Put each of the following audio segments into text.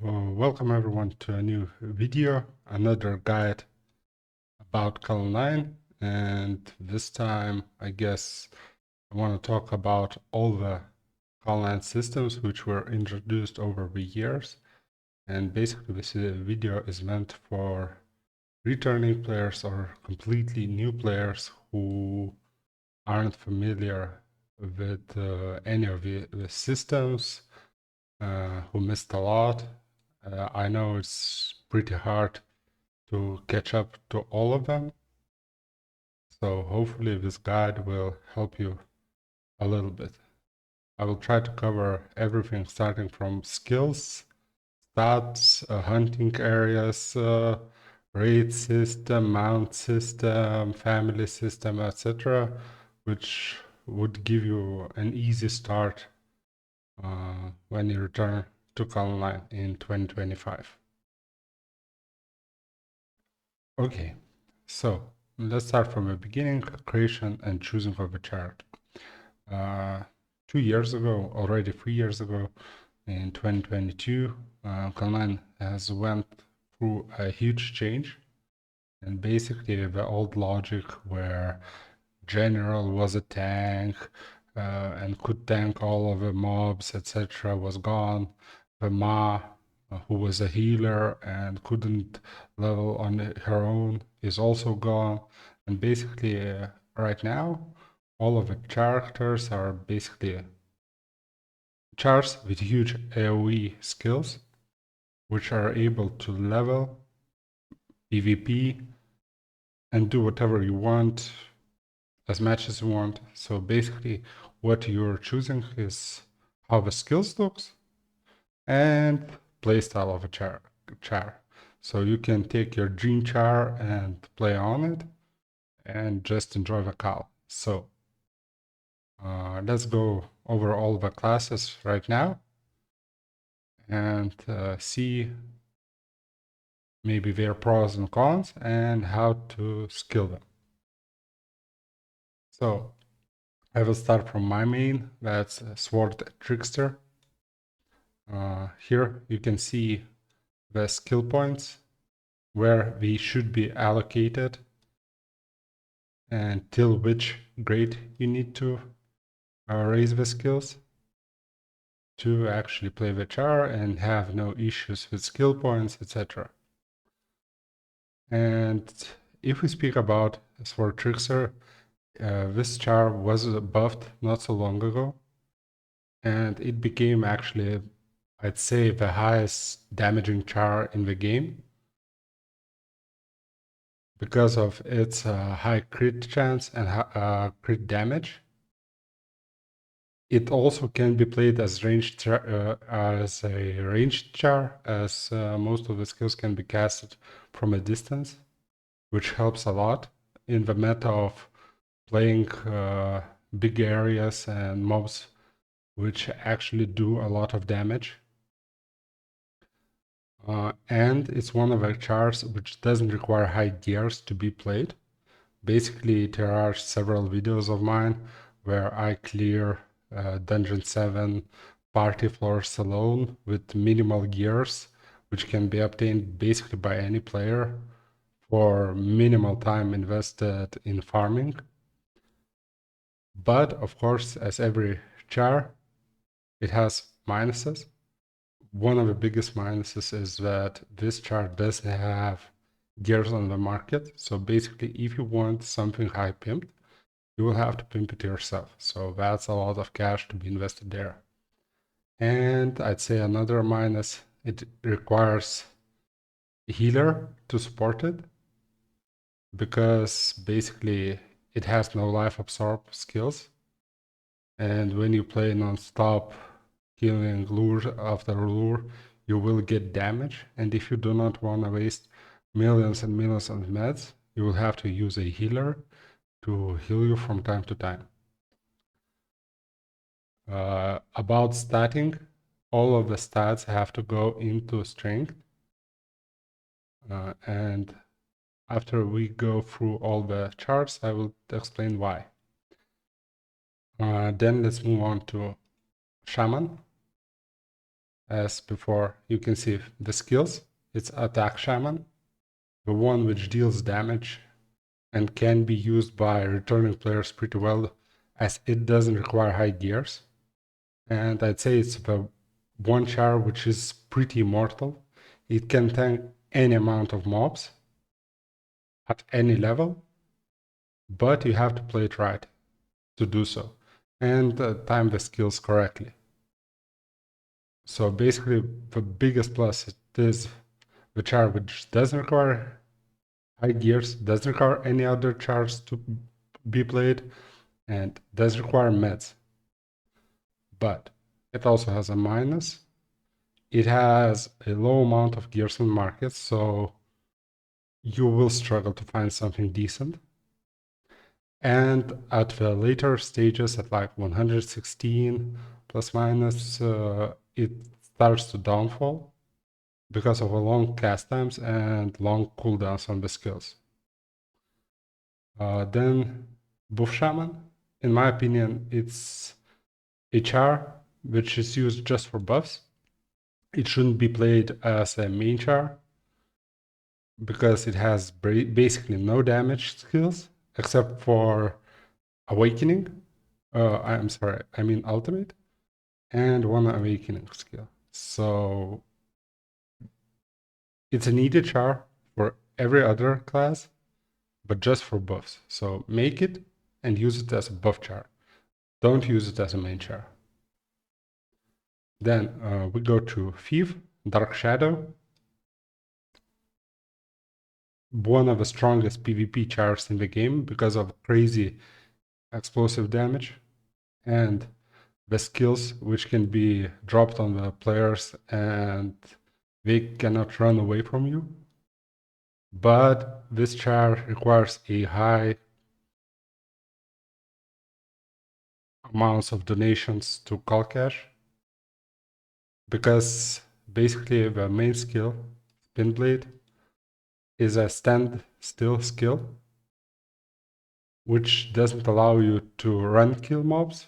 Welcome everyone to a new video, another guide about Kalonline, and this time I guess I want to talk about all the Kalonline systems which were introduced over the years. And basically this video is meant for returning players or completely new players who aren't familiar with any of the systems, who missed a lot. I know it's pretty hard to catch up to all of them, so hopefully this guide will help you a little bit. I will try to cover everything starting from skills, stats, hunting areas, raid system, mount system, family system, etc., which would give you an easy start when you return to Kalonline in 2025. Okay, so let's start from the beginning, creation and choosing of a chart. 2 years ago, already 3 years ago, in 2022, Kalonline has went through a huge change. And basically the old logic where general was a tank and could tank all of the mobs, etc., was gone. The Ma, who was a healer and couldn't level on her own, is also gone. And basically, right now, all of the characters are basically chars with huge AoE skills, which are able to level, PvP, and do whatever you want, as much as you want. So basically, what you're choosing is how the skills looks and playstyle of a char. So you can take your dream char and play on it and just enjoy the Kal. So let's go over all the classes right now and see maybe their pros and cons and how to skill them. So I will start from my main, that's Sword Trickster. Here you can see the skill points where we should be allocated and till which grade you need to raise the skills to actually play the char and have no issues with skill points, etc. And if we speak about Sword Trickster, this char was buffed not so long ago, and it became actually, I'd say, the highest damaging char in the game because of its high crit chance and crit damage. It also can be played as as a ranged char, as most of the skills can be casted from a distance, which helps a lot in the meta of playing big areas and mobs which actually do a lot of damage. And it's one of the chars which doesn't require high gears to be played. Basically, there are several videos of mine where I clear Dungeon 7 party floors alone with minimal gears, which can be obtained basically by any player for minimal time invested in farming. But of course, as every char, it has minuses. One of the biggest minuses is that this char doesn't have gears on the market. So basically, if you want something high pimped, you will have to pimp it yourself. So that's a lot of cash to be invested there. And I'd say another minus, it requires a healer to support it because basically it has no life absorb skills. And when you play non-stop healing lure after lure, you will get damage. And if you do not want to waste millions and millions of meds, you will have to use a healer to heal you from time to time. About statting, all of the stats have to go into strength. And after we go through all the charts, I will explain why. Then let's move on to Shaman. as before. You can see the skills. It's attack shaman, the one which deals damage and can be used by returning players pretty well, as it doesn't require high gears. And I'd say it's the one char which is pretty immortal. It can tank any amount of mobs at any level, but you have to play it right to do so, and time the skills correctly. So basically, the biggest plus is the char which doesn't require high gears, doesn't require any other chars to be played, and does require meds. But it also has a minus. It has a low amount of gears in the market, so you will struggle to find something decent. And at the later stages, at like 116 plus minus, it starts to downfall because of a long cast times and long cooldowns on the skills. Then Buff Shaman, in my opinion, it's a char which is used just for buffs. It shouldn't be played as a main char because it has basically no damage skills except for Awakening. I'm sorry, I mean Ultimate, and one Awakening skill. So it's a needed char for every other class, but just for buffs. So make it and use it as a buff char. Don't use it as a main char. Then we go to Thief, Dark Shadow. One of the strongest PvP chars in the game because of crazy explosive damage and the skills which can be dropped on the players and they cannot run away from you. But this char requires a high amounts of donations to call cash because basically the main skill, Spin Blade, is a stand still skill which doesn't allow you to run kill mobs,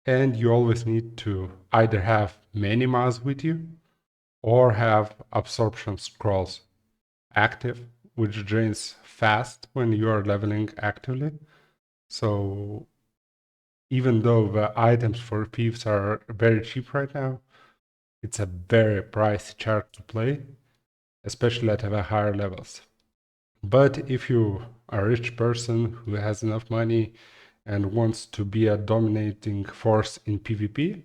and you always need to either have many mobs with you or have absorption scrolls active, which drains fast when you are leveling actively. So even though the items for thieves are very cheap right now, it's a very pricey chart to play, especially at the higher levels. But if you are a rich person who has enough money and wants to be a dominating force in PvP,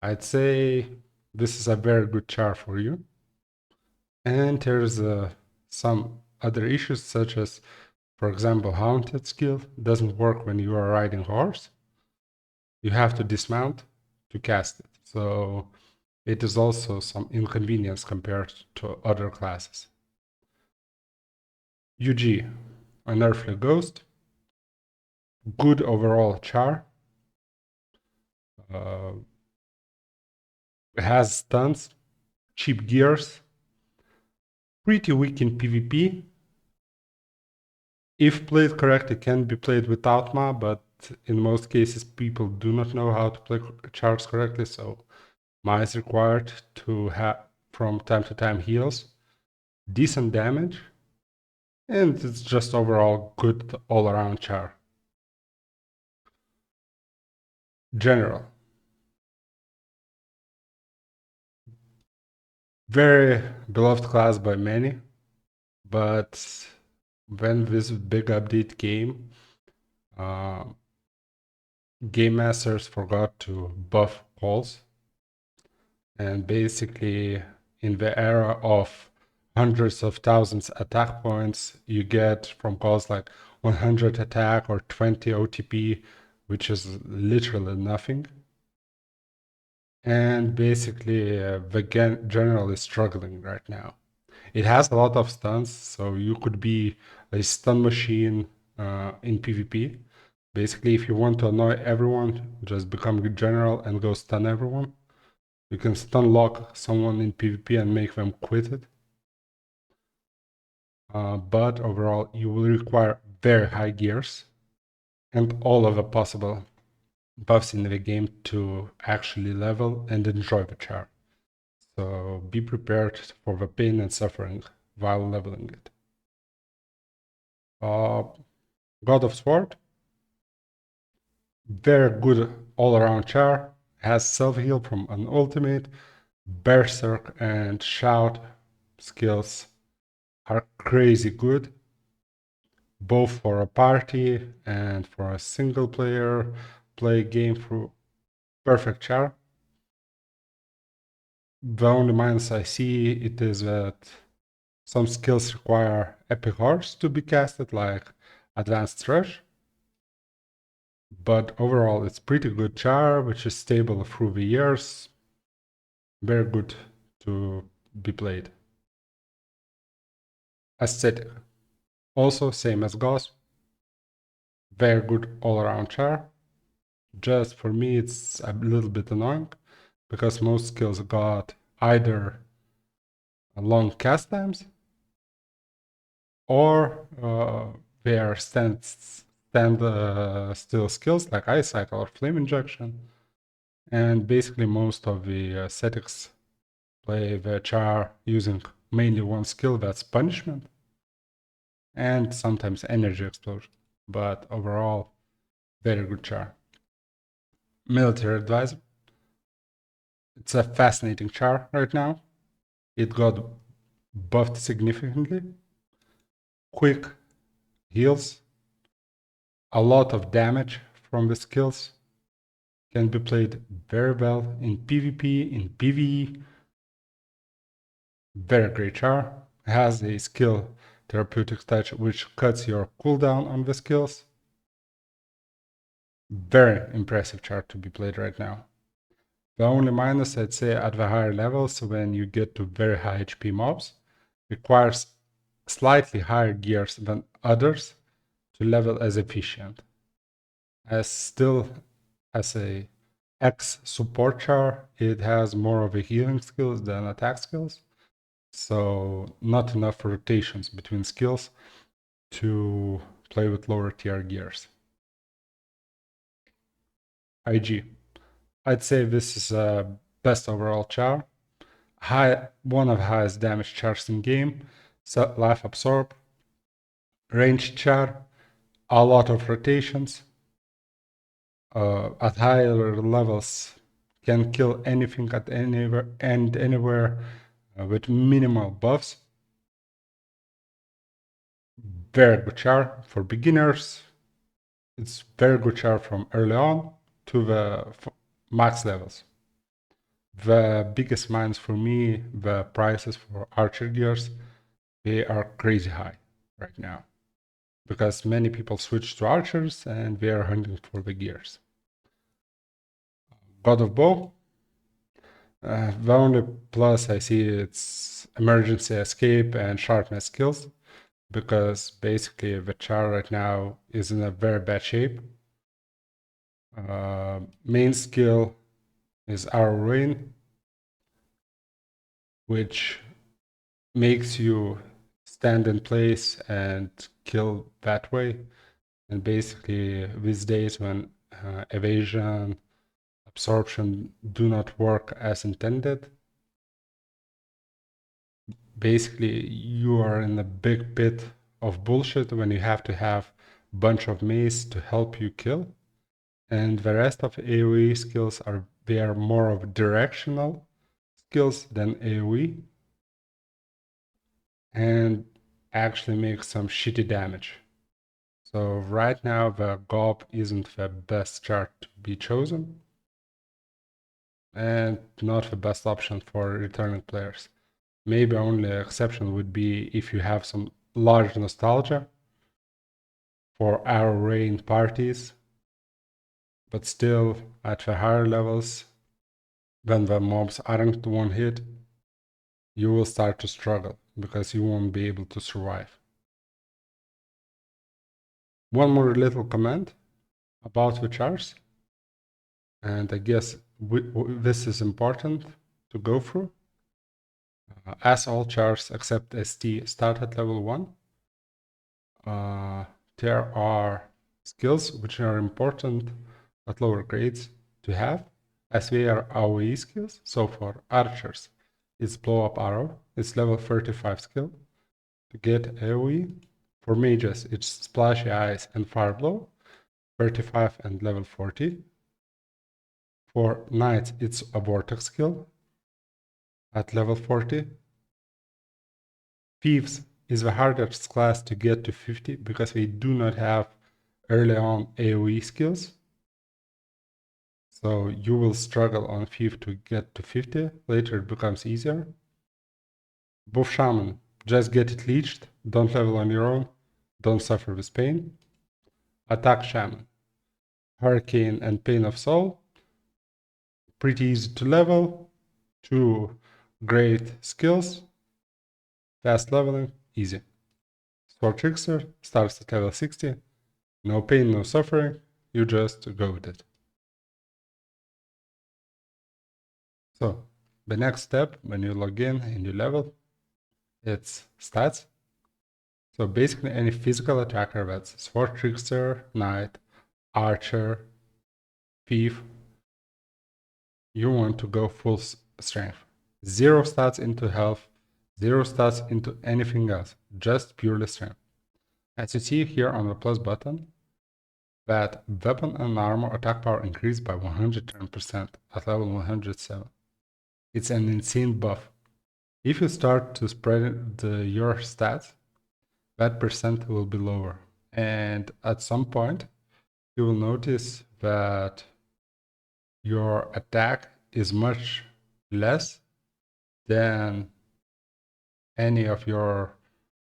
I'd say this is a very good char for you. And there's some other issues, such as, for example, Haunted skill doesn't work when you are riding horse. You have to dismount to cast it. So it is also some inconvenience compared to other classes. UG, Unearthly Ghost. Good overall char. Has stuns, cheap gears, pretty weak in PvP. If played correctly, it can be played without Ma, but in most cases people do not know how to play chars correctly, so Ma is required to have from time to time heals, decent damage, and it's just overall good all-around char. General. Very beloved class by many, but when this big update came, game masters forgot to buff calls, and basically in the era of hundreds of thousands attack points, you get from calls like 100 attack or 20 OTP, which is literally nothing. And basically the general is struggling right now. It has a lot of stuns, so you could be a stun machine in PvP. Basically, if you want to annoy everyone, just become a general and go stun everyone. You can stun lock someone in PvP and make them quit it. But overall, you will require very high gears and all of the possible buffs in the game to actually level and enjoy the char. so be prepared for the pain and suffering while leveling it. God of Sword, very good all-around char, has self-heal from an ultimate, berserk and shout skills are crazy good, both for a party and for a single player play game through perfect char. The only minus I see it is that some skills require epic horse to be casted, like advanced rush. But overall, it's pretty good char, which is stable through the years. Very good to be played. Aesthetic. Also, same as Gauss. Very good all-around char. Just for me, it's a little bit annoying because most skills got either long cast times or they are stand still skills like Ice Cycle or Flame Injection. And basically most of the ascetics play the char using mainly one skill, that's Punishment, and sometimes Energy Explosion. But overall, very good char. Military Advisor. It's a fascinating char right now. It got buffed significantly. Quick heals, a lot of damage from the skills, can be played very well in PvP, in PvE. Very great char. Has a skill therapeutic touch which cuts your cooldown on the skills. Very impressive char to be played right now. The only minus, I'd say, at the higher levels, when you get to very high HP mobs, requires slightly higher gears than others to level as efficient. As still, as a X support char, it has more of a healing skills than attack skills. So not enough rotations between skills to play with lower tier gears. IG. I'd say this is a best overall char. One of the highest damage chars in game. So life absorb. Ranged char. A lot of rotations. At higher levels can kill anything at anywhere and anywhere with minimal buffs. Very good char for beginners. It's very good char from early on to the max levels. The biggest minus for me, the prices for archer gears, they are crazy high right now because many people switch to archers and they are hunting for the gears. God of Bow, the only plus I see it's emergency escape and sharpness skills, because basically the char right now is in a very bad shape. Main skill is Arrow Rain, which makes you stand in place and kill that way. And basically these days when evasion, absorption do not work as intended, basically you are in a big pit of bullshit when you have to have a bunch of mace to help you kill. And the rest of AoE skills they are more of directional skills than AoE, and actually make some shitty damage. So right now the GOP isn't the best chart to be chosen, and not the best option for returning players. Maybe only exception would be if you have some large nostalgia for Arrow Rain parties, but still at the higher levels, when the mobs aren't one hit, you will start to struggle because you won't be able to survive. One more little comment about the chars, and I guess this is important to go through. As all chars except ST start at level 1, there are skills which are important at lower grades to have, as they are AoE skills. So for archers, is blow up arrow. It's level 35 skill. To get AoE, for mages, it's splashy eyes and fire blow, 35 and level 40. For knights, it's a vortex skill at level 40. Thieves is the hardest class to get to 50 because we do not have early on AoE skills. So you will struggle on Thief to get to 50. Later it becomes easier. Buff Shaman, just get it leeched. Don't level on your own. Don't suffer with pain. Attack Shaman, Hurricane and Pain of Soul. Pretty easy to level. 2 great skills. Fast leveling, easy. Sword Trickster starts at level 60. No pain, no suffering. You just go with it. So the next step when you log in and you level, it's stats. So basically any physical attacker that's Sword Trickster, Knight, Archer, Thief, you want to go full strength. 0 stats into health, 0 stats into anything else, just purely strength. As you see here on the plus button, that weapon and armor attack power increased by 110% at level 107. It's an insane buff. If you start to spread your stats, that percent will be lower. And at some point, you will notice that your attack is much less than any of your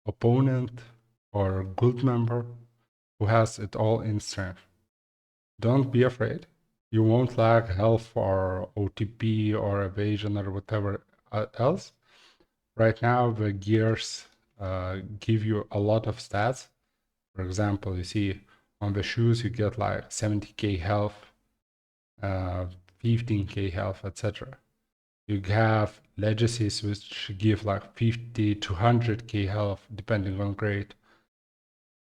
opponent or guild member who has it all in strength. Don't be afraid. You won't lack health or OTP or evasion or whatever else. Right now, the gears give you a lot of stats. For example, you see on the shoes, you get like 70k health, 15k health, etc. You have legacies which give like 50 to 100k health, depending on grade.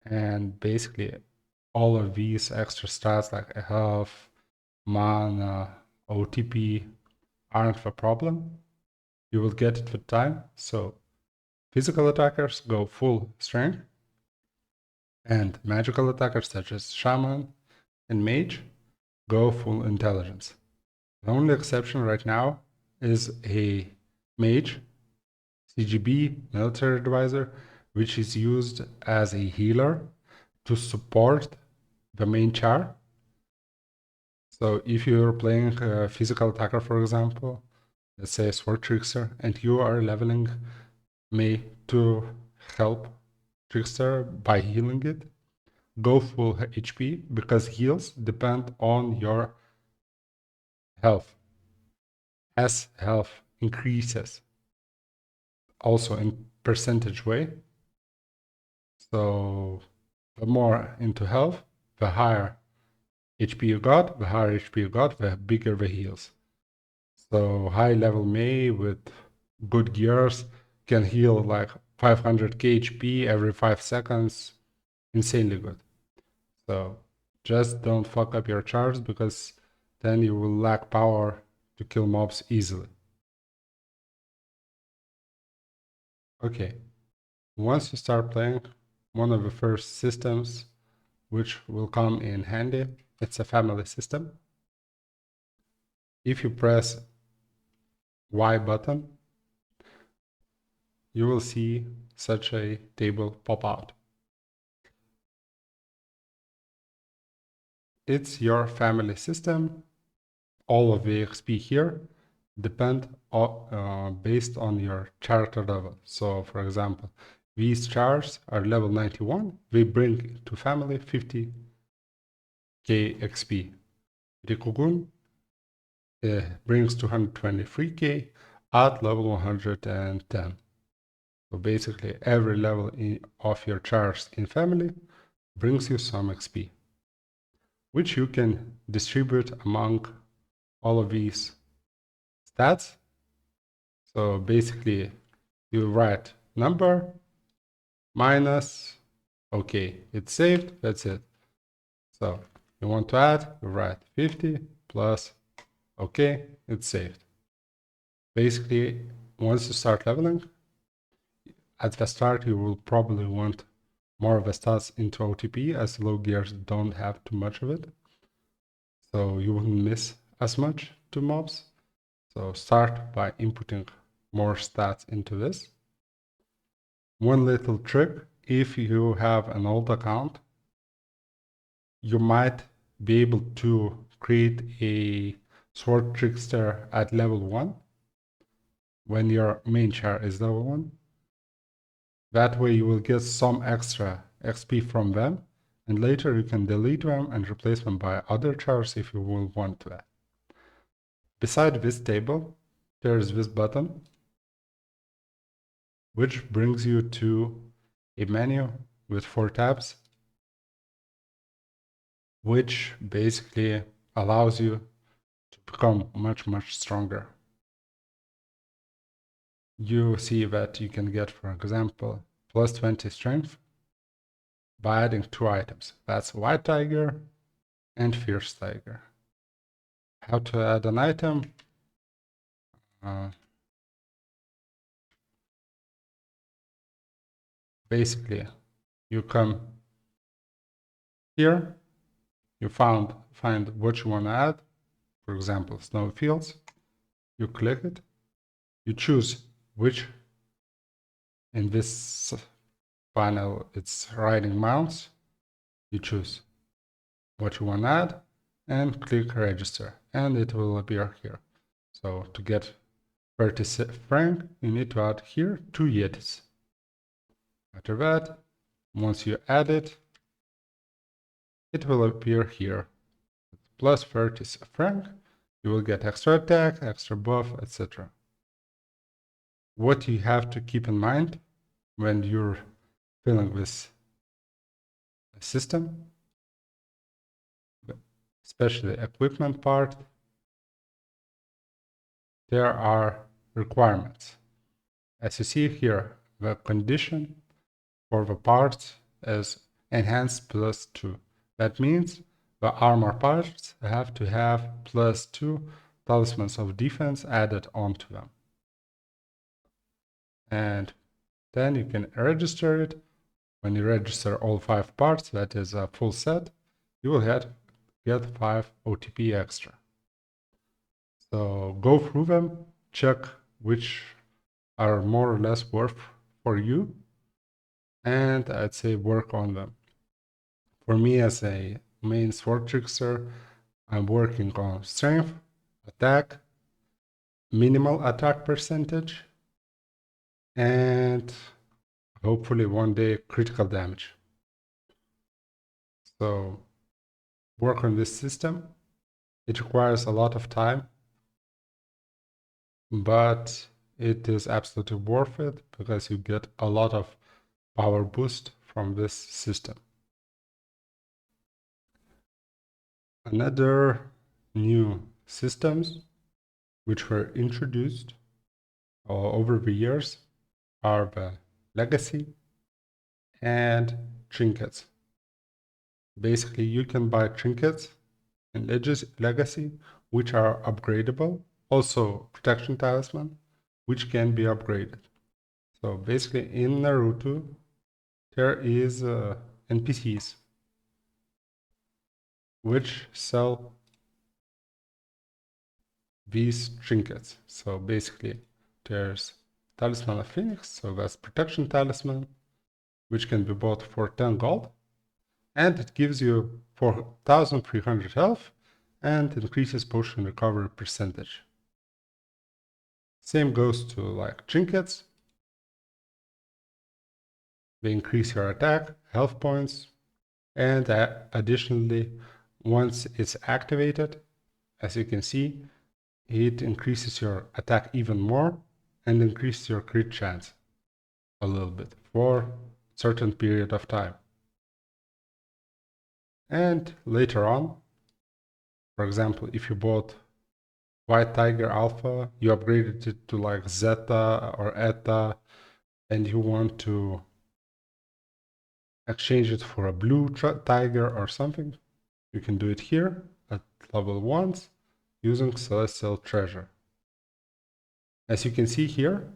And basically, all of these extra stats like health, mana, OTP aren't the problem. You will get it with time. So physical attackers go full strength, and magical attackers such as Shaman and Mage go full intelligence. The only exception right now is a Mage, CGB, military advisor, which is used as a healer to support the main char. So if you're playing a physical attacker, for example, let's say a Sword Trickster, and you are leveling Mei to help Trickster by healing it, go full HP because heals depend on your health. As health increases, also in percentage way. So the more into health, the higher HP you got, the higher HP you got, the bigger the heals. So high level Mei with good gears can heal like 500k HP every 5 seconds. Insanely good. So just don't fuck up your chars because then you will lack power to kill mobs easily. Okay, once you start playing, one of the first systems which will come in handy, it's a family system. If you press Y button, you will see such a table pop out. It's your family system. All of the XP here depend based on your character level. So for example, these chars are level 91. They bring to family 50k XP. Rikugun brings 223k at level 110. So basically every level of your chars in family brings you some XP, which you can distribute among all of these stats. So basically you write number minus, okay, it's saved, that's it. So you want to add, you write 50 plus, okay, it's saved. Basically once you start leveling, at the start you will probably want more of the stats into OTP, as low gears don't have too much of it. So you wouldn't miss as much to mobs. So start by inputting more stats into this. One little trick, if you have an old account, you might be able to create a sword trickster at level 1 when your main char is level 1. That way you will get some extra XP from them, and later you can delete them and replace them by other chars if you will want that. Beside this table, there is this button, which brings you to a menu with 4 tabs, which basically allows you to become much stronger. You see that you can get, for example, plus 20 strength by adding 2 items. That's White Tiger and Fierce Tiger. How to add an item? Basically, you come here, you find what you want to add, for example, snow fields. You click it, you choose which, in this panel it's riding mounts. You choose what you want to add and click register, and it will appear here. So to get 30 franc, you need to add here 2 yetis. After that, once you add it, it will appear here. Plus 30 franc, you will get extra attack, extra buff, etc. What you have to keep in mind when you're filling this system, especially the equipment part, there are requirements. As you see here, the condition for the parts is enhanced +2. That means the armor parts have to have +2 talismans of defense added onto them. And then you can register it. When you register all 5 parts, that is a full set, you will get 5 OTP extra. So go through them, check which are more or less worth for you, and I'd say work on them. For me, as a main sword trickster, I'm working on strength, attack, minimal attack percentage, and hopefully one day critical damage. So work on this system. It requires a lot of time, but it is absolutely worth it because you get a lot of power boost from this system. Another new systems which were introduced over the years are the legacy and trinkets. Basically, you can buy trinkets in legacy which are upgradable. Also, protection talisman, which can be upgraded. So basically, in Naruto, there is NPCs which sell these trinkets. So basically, there's Talisman of Phoenix, so that's protection talisman, which can be bought for 10 gold, and it gives you 4,300 health and increases potion recovery percentage. Same goes to like trinkets. They increase your attack, health points, and additionally, once it's activated, as you can see, it increases your attack even more and increases your crit chance a little bit for a certain period of time. And later on, for example, if you bought White Tiger Alpha, you upgraded it to like Zeta or Eta, and you want to exchange it for a blue tiger or something, you can do it here at level 1 using Celestial Treasure. As you can see here,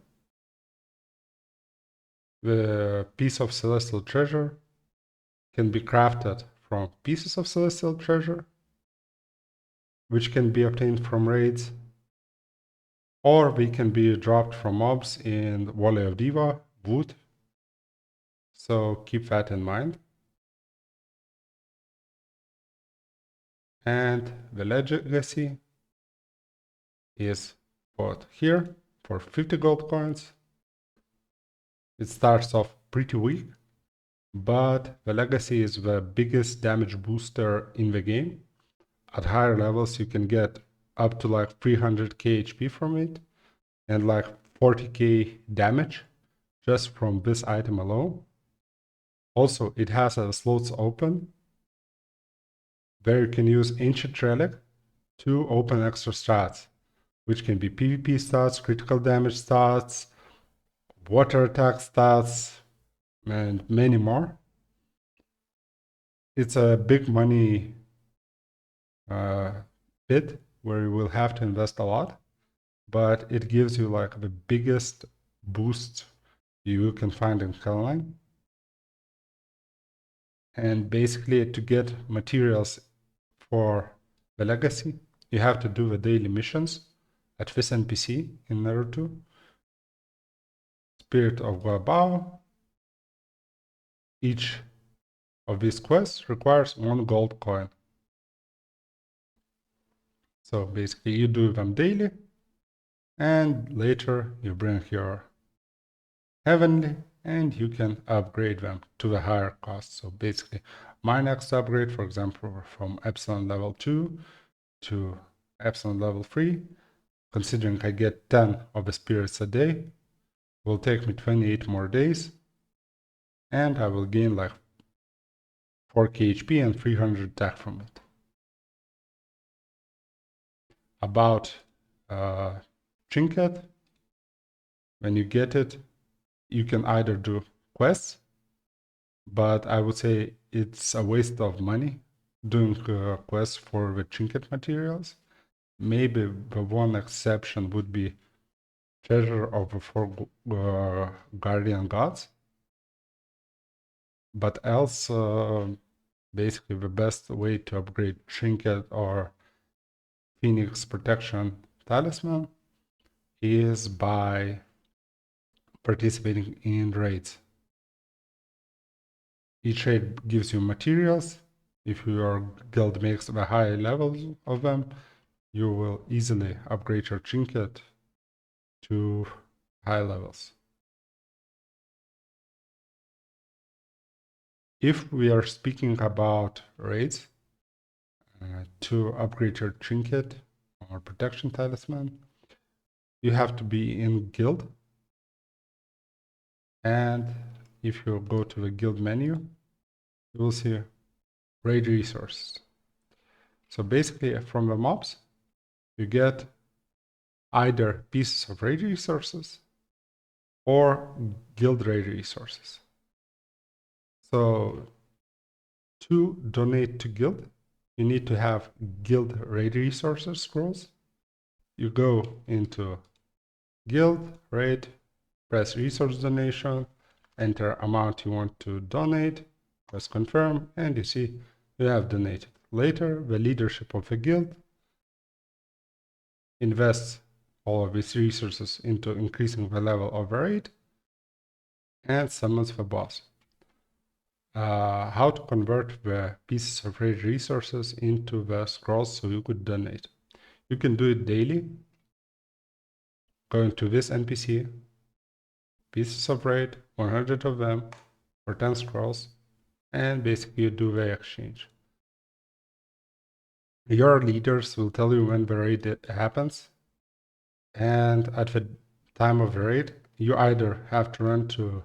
the piece of celestial treasure can be crafted from pieces of celestial treasure, which can be obtained from raids, or they can be dropped from mobs in Valley of Diva, wood. So keep that in mind. And the legacy is put here for 50 gold coins. It starts off pretty weak, but the legacy is the biggest damage booster in the game. At higher levels, you can get up to like 300k HP from it and like 40k damage just from this item alone. Also, it has slots open where you can use Ancient Relic to open extra stats, which can be PvP stats, critical damage stats, water attack stats, and many more. It's a big money pit where you will have to invest a lot, but it gives you like the biggest boost you can find in Kalonline. And basically, to get materials for the legacy, you have to do the daily missions at this NPC in Naruto. Spirit of Guabao. Each of these quests requires 1 gold coin. So basically, you do them daily, and later you bring your heavenly, and you can upgrade them to the higher cost. So basically, my next upgrade, for example, from Epsilon level 2 to Epsilon level 3, considering I get 10 of the spirits a day, will take me 28 more days, and I will gain like 4k HP and 300 attack from it. About Trinket, when you get it, you can either do quests, but I would say it's a waste of money doing quests for the Trinket materials. Maybe the one exception would be Treasure of the 4 Guardian Gods. But else, basically the best way to upgrade Trinket or Phoenix Protection Talisman is by participating in raids. Each raid gives you materials. If your guild makes the high levels of them, you will easily upgrade your Trinket to high levels. If we are speaking about raids, to upgrade your Trinket or Protection Talisman, you have to be in guild. And if you go to the guild menu, you will see raid resources. So basically from the mobs, you get either pieces of raid resources or guild raid resources. So to donate to guild, you need to have guild raid resources scrolls. You go into guild raid, press resource donation, enter amount you want to donate, press confirm, and you see you have donated. Later, the leadership of the guild invests all of these resources into increasing the level of the raid and summons the boss. How to convert the pieces of raid resources into the scrolls so you could donate. You can do it daily. Going to this NPC, pieces of raid, 100 of them, for 10 scrolls, and basically you do the exchange. Your leaders will tell you when the raid happens, and at the time of the raid, you either have to run to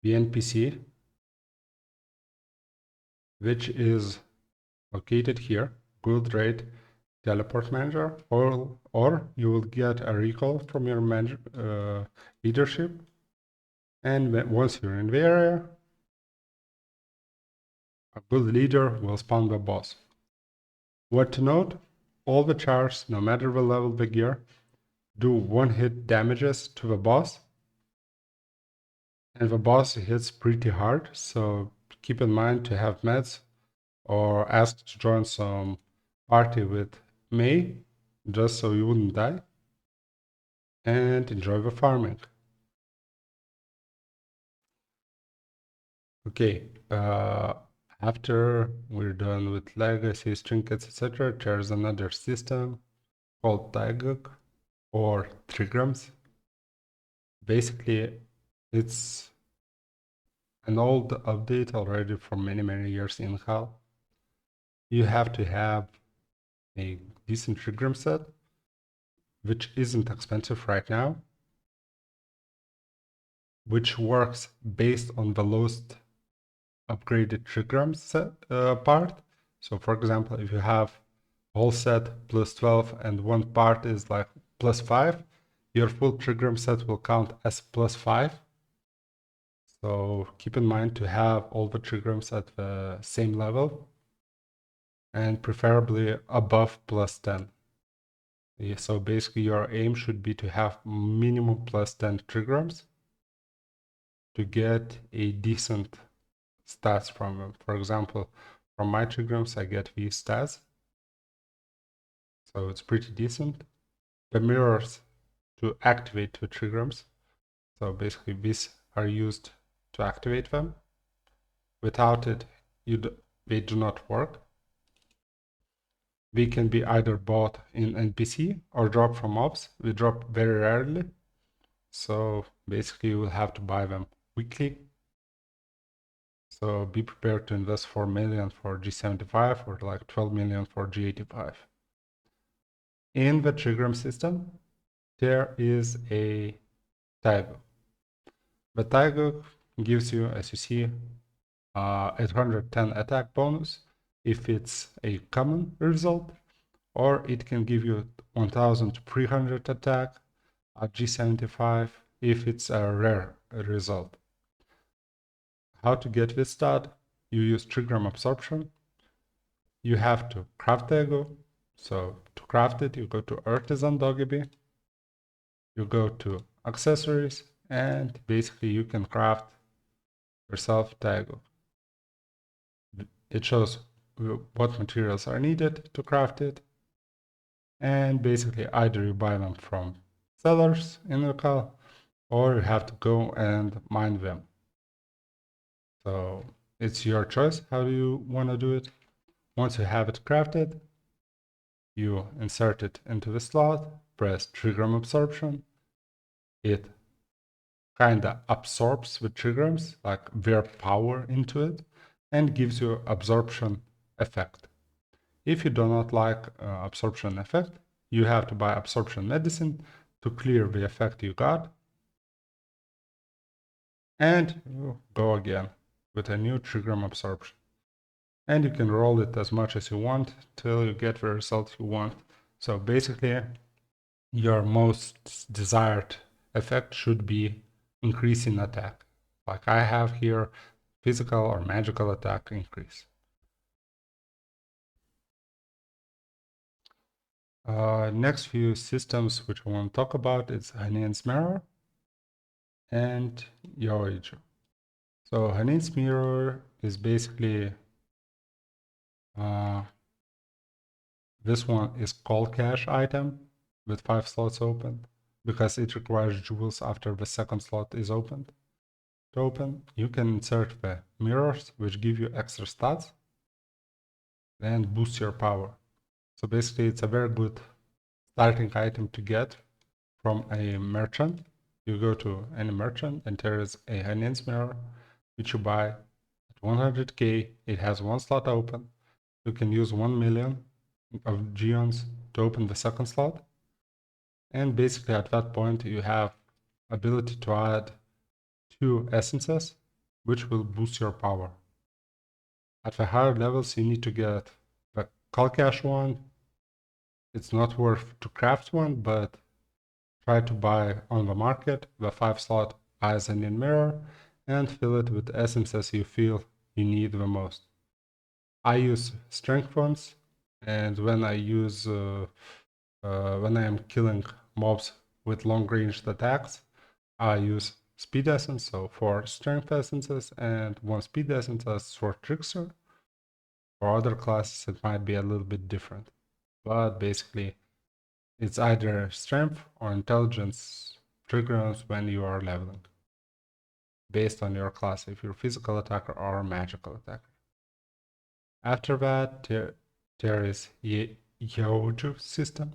the NPC, which is located here, Guild Raid Teleport Manager, or you will get a recall from your leadership, and once you're in the area, a guild leader will spawn the boss. What to note, all the chars, no matter the level of the gear, do one hit damages to the boss. And the boss hits pretty hard, so keep in mind to have meds or ask to join some party with May, just so you wouldn't die. And enjoy the farming. Okay, after we're done with legacies, trinkets, etc., there's another system called Tae-guk or Trigrams. Basically, it's an old update already from many years in HAL. You have to have a decent trigram set, which isn't expensive right now, which works based on the lowest upgraded trigram set part. So for example, if you have whole set plus 12 and one part is like plus 5, your full trigram set will count as plus 5. So keep in mind to have all the trigrams at the same level and preferably above plus 10. Yeah, so basically your aim should be to have minimum plus 10 trigrams to get a decent stats from them. For example, from my trigrams, I get these stats. So it's pretty decent. The mirrors to activate the trigrams. So basically these are used to activate them. Without it, they do not work. They can be either bought in NPC or dropped from mobs. We drop very rarely. So basically you will have to buy them weekly. So be prepared to invest 4 million for G75 or like 12 million for G85. In the Trigram system, there is a Tae-guk. The Tae-guk gives you, as you see, 810 attack bonus if it's a common result, or it can give you 1300 attack at G75 if it's a rare result. How to get this stat? You use Trigram absorption. You have to craft Tae-guk. So to craft it, you go to Artisan Doggy, you go to accessories, and basically you can craft yourself Tae-guk. It shows what materials are needed to craft it. And basically either you buy them from sellers in local or you have to go and mine them. So it's your choice how you want to do it. Once you have it crafted, you insert it into the slot, press Trigram absorption. It kind of absorbs the trigrams, like their power into it, and gives you absorption effect. If you do not like absorption effect, you have to buy absorption medicine to clear the effect you got. And you go again with a new trigram absorption. And you can roll it as much as you want till you get the result you want. So basically, your most desired effect should be increasing attack. Like I have here, physical or magical attack increase. Next few systems which I want to talk about is hanins mirror and yeoiju. So hanins mirror is basically this one is call cache item with 5 slots open because it requires jewels after the second slot is opened. To open, you can insert the mirrors which give you extra stats and boost your power. So basically it's a very good starting item to get from a merchant. You go to any merchant and there is a hanins mirror which you buy at 100k. It has 1 slot open. You can use 1 million of geons to open the second slot. And basically at that point you have ability to add 2 essences which will boost your power. At the higher levels you need to get the call cache one. It's not worth to craft one, but try to buy on the market the 5 slot eyes and in mirror and fill it with essences you feel you need the most. I use strength ones, and when I use when I am killing mobs with long-ranged attacks, I use speed essence, so 4 strength essences and 1 speed essence as for trickster. For other classes, it might be a little bit different, but basically, it's either strength or intelligence trigrams when you are leveling, based on your class, if you're physical attacker or magical attacker. After that, there is yeoiju system,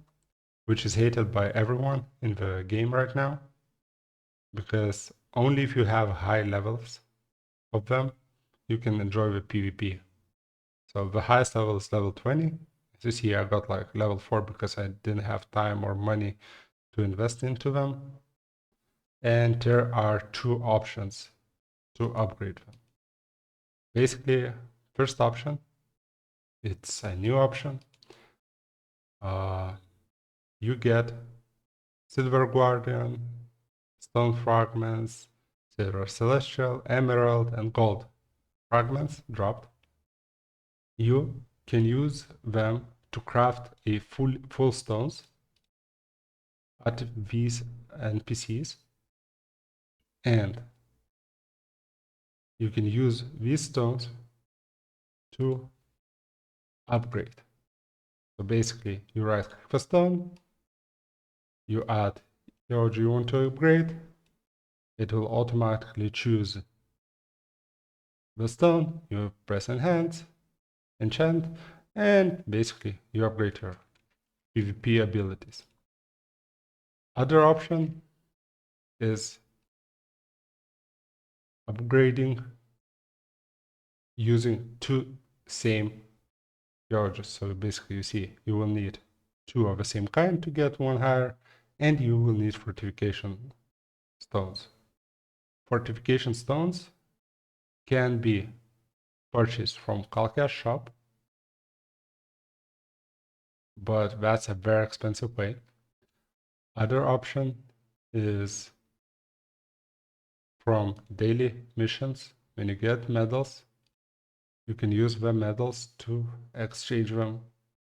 which is hated by everyone in the game right now, because only if you have high levels of them, you can enjoy the PvP. So the highest level is level 20. As you see, I got like level 4 because I didn't have time or money to invest into them. And there are 2 options to upgrade them. Basically, first option, it's a new option. You get Silver Guardian, Stone Fragments, Silver Celestial, Emerald, and Gold fragments dropped. You can use them to craft a full stones at these NPCs, and you can use these stones to upgrade. So basically, you right click the stone, you add yeoiju you want to upgrade, it will automatically choose the stone, you press enhance, enchant, and basically you upgrade your PvP abilities. Other option is upgrading using 2 same yeoiju. So basically you see you will need 2 of the same kind to get 1 higher, and you will need fortification stones. Fortification stones can be purchased from Kalka's shop, but that's a very expensive way. Other option is from daily missions. When you get medals, you can use the medals to exchange them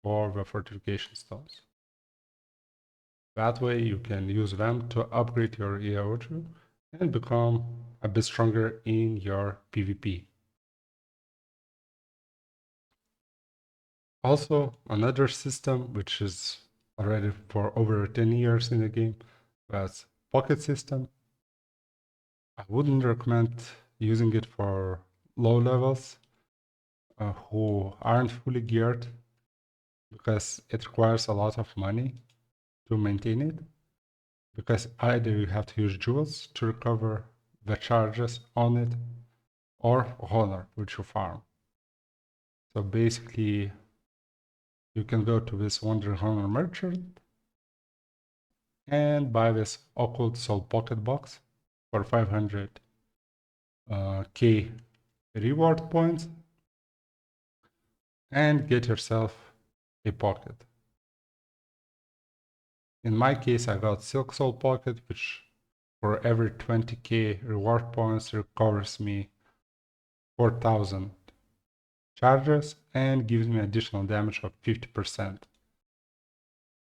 for the fortification stones. That way you can use them to upgrade your yeoiju and become a bit stronger in your PvP. Also, another system which is already for over 10 years in the game, that's pocket system. I wouldn't recommend using it for low levels who aren't fully geared, because it requires a lot of money to maintain it, because either you have to use jewels to recover the charges on it, or honor, which you farm. So basically, you can go to this Wandering Honor Merchant and buy this Occult Soul Pocket Box for 500 K reward points and get yourself a pocket. In my case, I got Silk Soul Pocket, which for every 20k reward points recovers me 4,000 charges and gives me additional damage of 50%.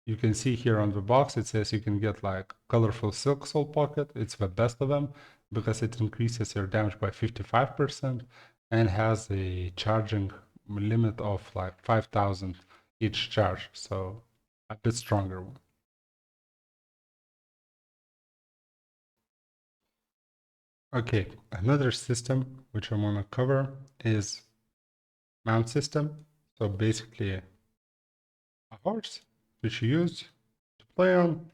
You can see here on the box, it says you can get like colorful Silk Soul Pocket. It's the best of them because it increases your damage by 55% and has a charging limit of like 5,000 each charge. So a bit stronger one. Okay, another system which I'm gonna cover is mount system. So basically a horse which you use to play on,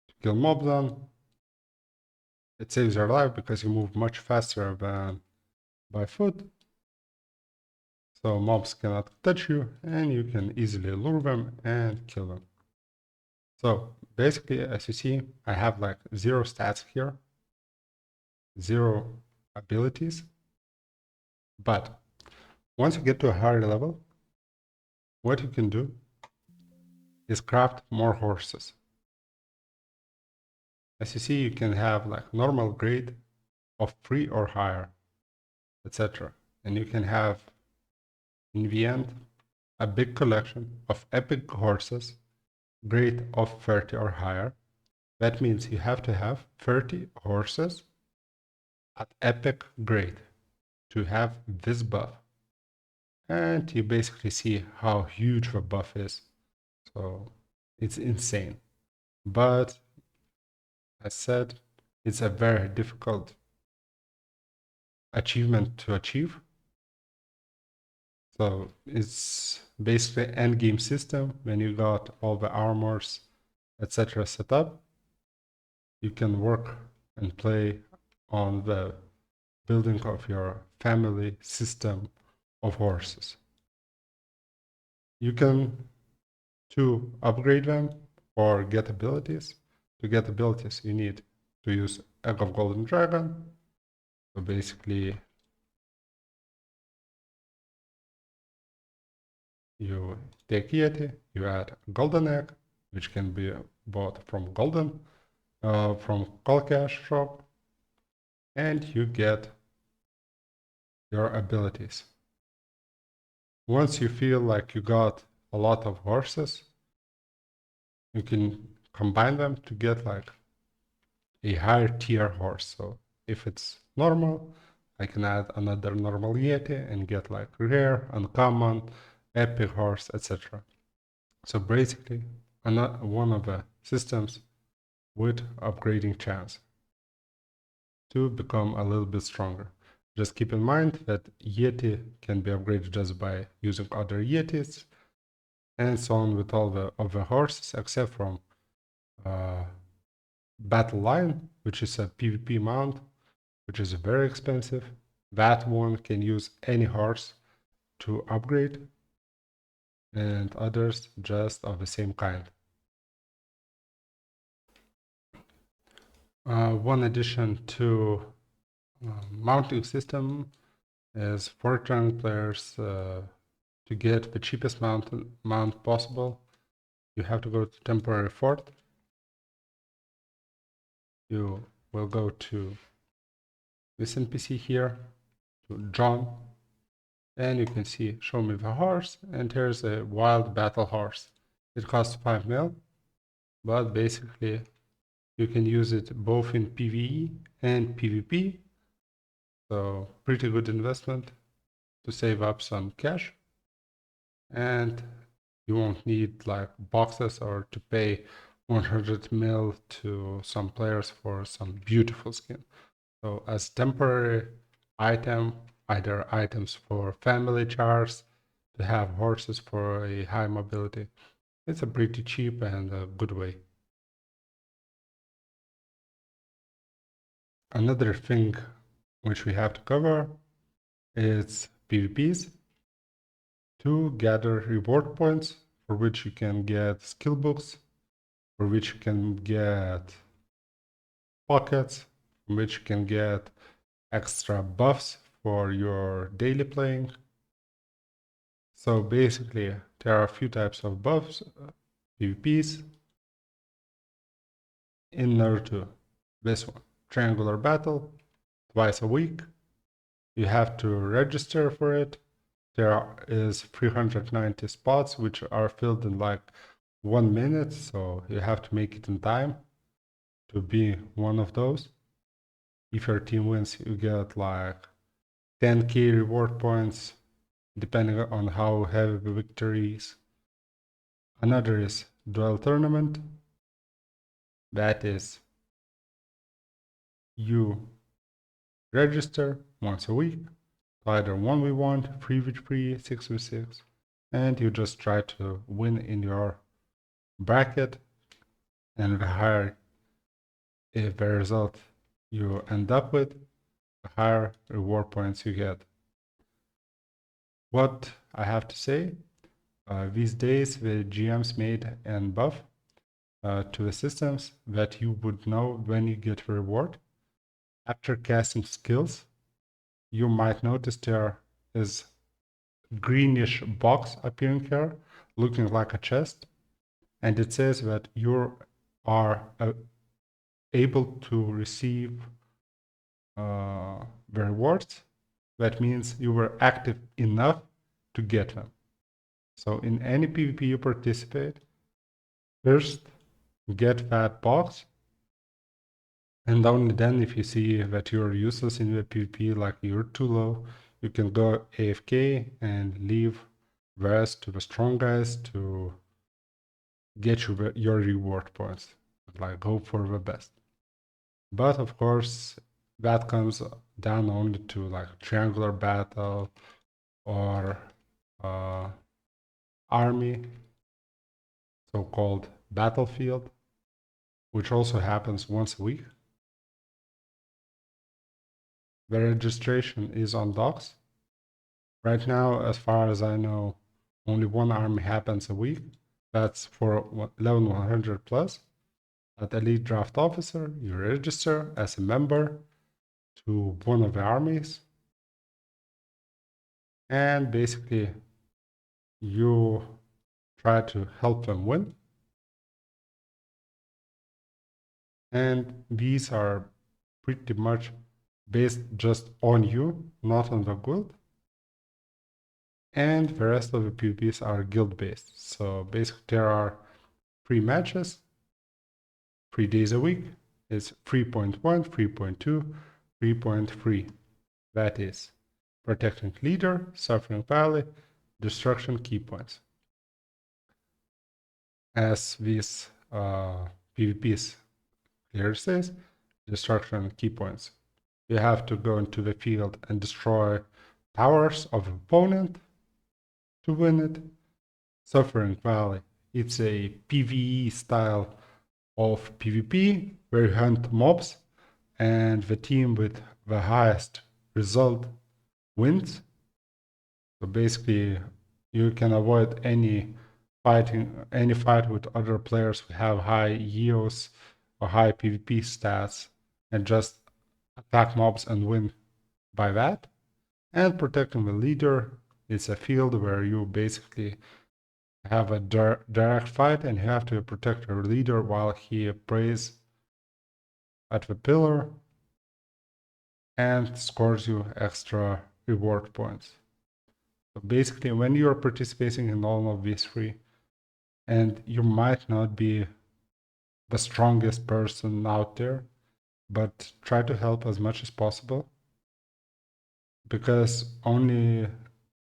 to kill mobs on. It saves your life because you move much faster than by foot. So mobs cannot touch you and you can easily lure them and kill them. So basically, as you see, I have like 0 stats here, 0 abilities. But once you get to a higher level, what you can do is craft more horses. As you see, you can have like normal grade of 3 or higher, etc. And you can have, in the end, a big collection of epic horses, grade of 30 or higher. That means you have to have 30 horses at epic grade to have this buff. And you basically see how huge the buff is. So it's insane. But as said, it's a very difficult achievement to achieve. So it's basically end game system. When you got all the armors, etc. set up, you can work and play on the building of your family system of horses. You can to upgrade them or get abilities. To get abilities, you need to use Egg of Golden Dragon. So basically, you take Yeti, you add Golden Egg, which can be bought from from Colcash shop, and you get your abilities. Once you feel like you got a lot of horses, you can combine them to get like a higher tier horse. So if it's normal, I can add another normal Yeti and get like rare, uncommon, epic horse, etc. So basically, one of the systems with upgrading chance to become a little bit stronger. Just keep in mind that Yeti can be upgraded just by using other Yetis, and so on with all the other horses, except from Battle Line, which is a PvP mount, which is very expensive. That one can use any horse to upgrade, and others just of the same kind. One addition to mounting system is for Trigrams players to get the cheapest mount possible. You have to go to temporary fort. You will go to this NPC here, to John, and you can see show me the horse, and here's a wild battle horse. It costs 5 mil, but basically you can use it both in PvE and PvP. So pretty good investment to save up some cash. And you won't need like boxes or to pay 100 mil to some players for some beautiful skin. So as temporary item, either items for family chars, to have horses for a high mobility, it's a pretty cheap and a good way. Another thing which we have to cover is PvPs. To gather reward points for which you can get skill books, for which you can get pockets, from which you can get extra buffs for your daily playing. So basically, there are a few types of buffs, PvPs. In Naruto, this one, Triangular Battle, twice a week. You have to register for it. There is 390 spots, which are filled in like 1 minute, so you have to make it in time to be one of those. If your team wins, you get like 10k reward points, depending on how heavy the victory is. Another is Duel Tournament. That is, you register once a week, either 1v1, 3v3, 6v6, and you just try to win in your bracket, and the higher the result you end up with, the higher reward points you get. What I have to say, these days the GMs made an buff to the systems that you would know when you get a reward. After casting skills, you might notice there is greenish box appearing here, looking like a chest, and it says that you are able to receive the rewards. That means you were active enough to get them. So in any PvP you participate, first get that box And only then, if you see that you're useless in the PvP, like you're too low, you can go AFK and leave the rest to the strong guys to get you your reward points. Like, hope for the best. But of course, that comes down only to like triangular battle or uh, army, so-called battlefield, which also happens once a week. The registration is on docs. Right now, as far as I know, only one army happens a week. That's for level 100 plus. At Elite Draft Officer, you register as a member to one of the armies. And basically, you try to help them win. And these are pretty much based just on you, not on the guild. And the rest of the PvPs are guild based. So basically there are 3 matches, 3 days a week. It's 3.1, 3.2, 3.3. That is Protecting Leader, Suffering Valley, Destruction Key Points. As these PvPs clearly says, Destruction Key Points. You have to go into the field and destroy towers of opponent to win it. Suffering Valley. It's a PvE style of PvP where you hunt mobs and the team with the highest result wins. So basically you can avoid any fight with other players who have high yeos or high PvP stats and just attack mobs and win by that. And Protecting the Leader is a field where you basically have a direct fight and you have to protect your leader while he prays at the pillar and scores you extra reward points. So basically, when you're participating in all of these 3, and you might not be the strongest person out there, but try to help as much as possible, because only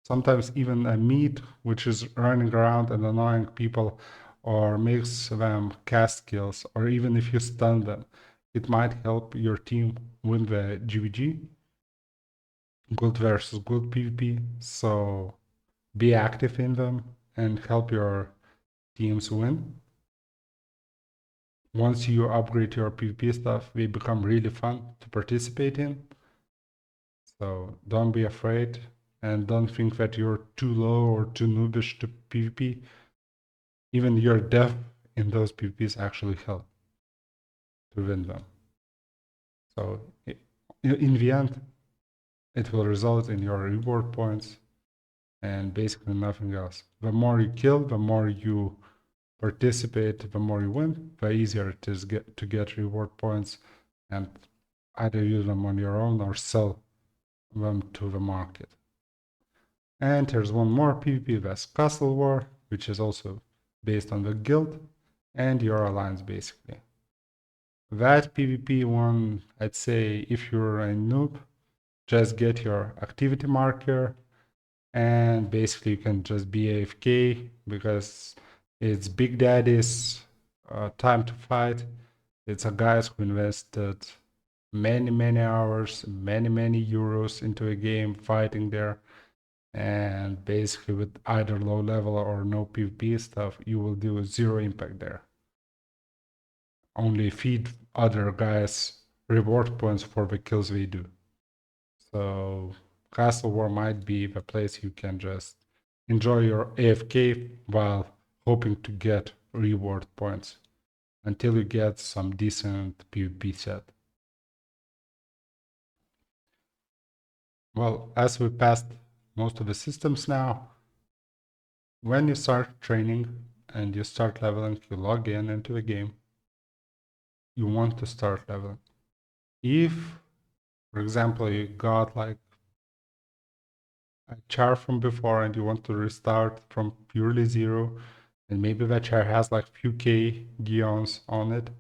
sometimes even a meat which is running around and annoying people or makes them cast skills, or even if you stun them, it might help your team win the GVG, good versus good PvP. So be active in them and help your teams win. Once you upgrade your PvP stuff, they become really fun to participate in. So don't be afraid and don't think that you're too low or too noobish to PvP. Even your death in those PvPs actually help to win them. So in the end, it will result in your reward points and basically nothing else. The more you kill, the more you participate, the more you win, the easier it is to get reward points and either use them on your own or sell them to the market. And there's one more PvP, that's Castle War, which is also based on the guild and your alliance basically. That PvP one, I'd say if you're a noob, just get your activity marker and basically you can just be AFK because it's Big Daddy's time to fight. It's a guys who invested many hours, many euros into a game fighting there. And basically with either low level or no PvP stuff, you will do 0 impact there. Only feed other guys reward points for the kills they do. So Castle War might be the place you can just enjoy your AFK while hoping to get reward points until you get some decent PvP set. Well, as we passed most of the systems now, when you start training and you start leveling, you log in into the game, you want to start leveling. If, for example, you got like a char from before and you want to restart from purely 0, and maybe that char has like few K geons on it,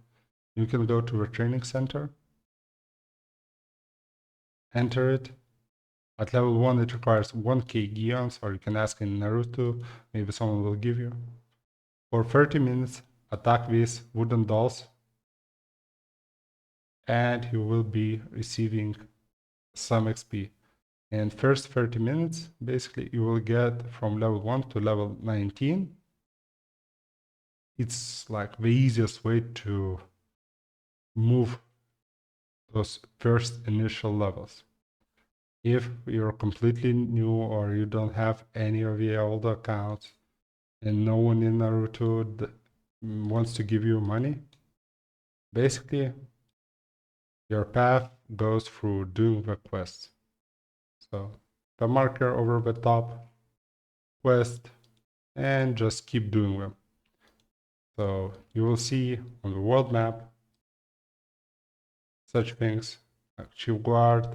you can go to a training center enter it. At level 1 it requires 1k geons, or you can ask in Naruto, maybe someone will give you. For 30 minutes, attack these wooden dolls, and you will be receiving some XP. And first 30 minutes, basically you will get from level 1 to level 19. It's like the easiest way to move those first initial levels. If you're completely new or you don't have any of the old accounts and no one in Naruto wants to give you money, basically your path goes through doing the quests. So the marker over the top, quest, and just keep doing them. So you will see on the world map such things like Chief Guard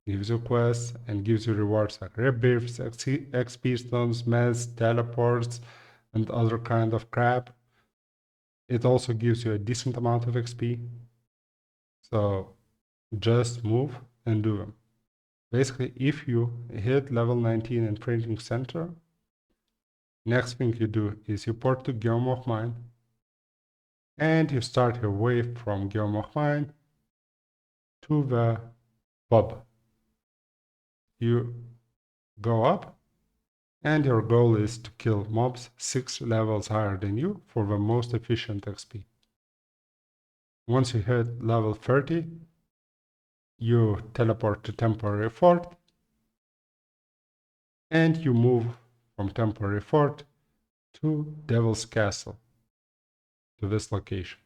gives you quests and gives you rewards like rebirths, XP stones, meds, teleports, and other kind of crap. It also gives you a decent amount of XP. So just move and do them. Basically, if you hit level 19 in Printing Center, next thing you do is you port to Geom of Mine, and you start your way from Geom of Mine to the pub. You go up, and your goal is to kill mobs 6 levels higher than you for the most efficient XP. Once you hit level 30, you teleport to Temporary Fort, and you move from Temporary Fort to Devil's Castle, to this location.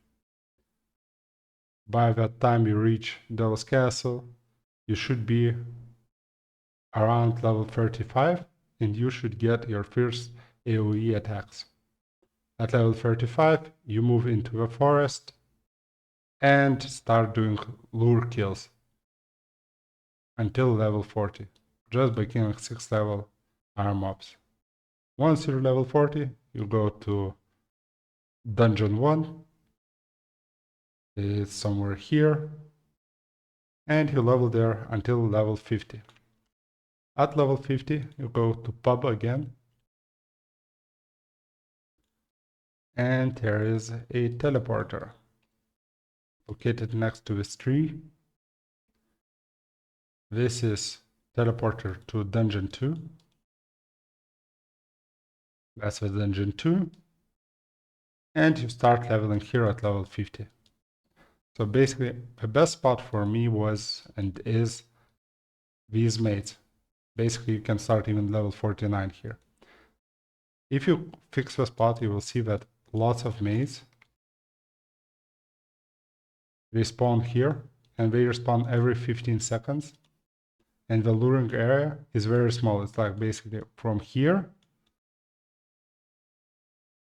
By that time you reach Devil's Castle, you should be around level 35, and you should get your first AoE attacks. At level 35, you move into the forest and start doing lure kills until level 40, just by killing 6 level iron mobs. Once you're level 40, you go to Dungeon 1, it's somewhere here, and you level there until level 50. At level 50, you go to pub again, and there is a teleporter located next to this tree. This is teleporter to Dungeon 2. That's the Dungeon 2. And you start leveling here at level 50. So basically, the best spot for me was and is these mates. Basically, you can start even level 49 here. If you fix the spot, you will see that lots of mates respawn here, and they respawn every 15 seconds. And the luring area is very small. It's like basically from here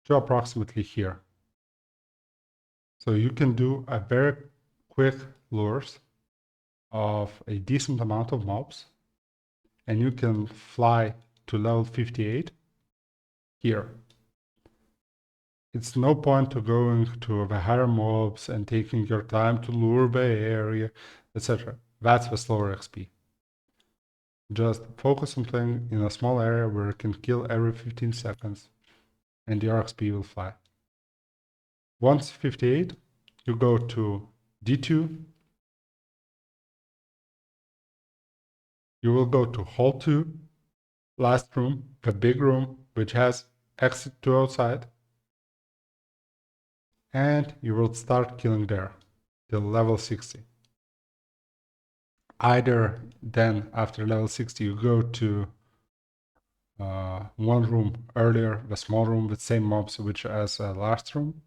to approximately here. So you can do a very quick lures of a decent amount of mobs, and you can fly to level 58 here. It's no point to going to the higher mobs and taking your time to lure the area, etc. That's the slower XP. Just focus on playing in a small area where you can kill every 15 seconds, and your XP will fly. Once 58, you go to D2. You will go to Hall 2, last room, the big room, which has exit to outside. And you will start killing there till level 60. Either then, after level 60, you go to one room earlier, the small room with same mobs, which as a last room.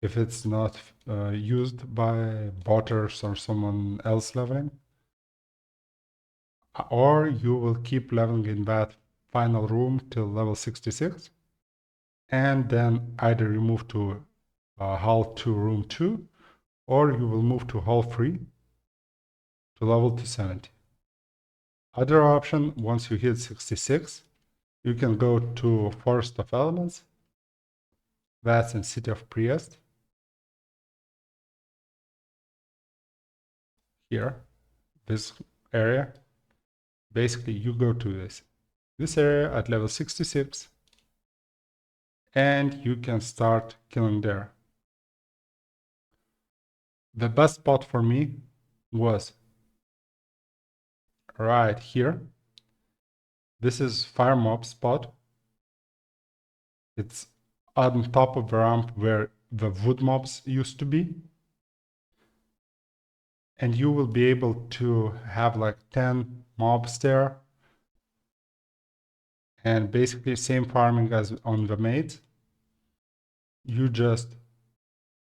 If it's not used by botters or someone else leveling. Or you will keep leveling in that final room till level 66. And then either you move to Hall 2, room 2, or you will move to Hall 3 to level 270. Other option, once you hit 66, you can go to Forest of Elements. That's in City of Priest. Here, this area. Basically, you go to this area at level 66, and you can start killing there. The best spot for me was right here. This is fire mob spot. It's on top of the ramp where the wood mobs used to be. And you will be able to have like 10 mobs there. And basically same farming as on the maids. You just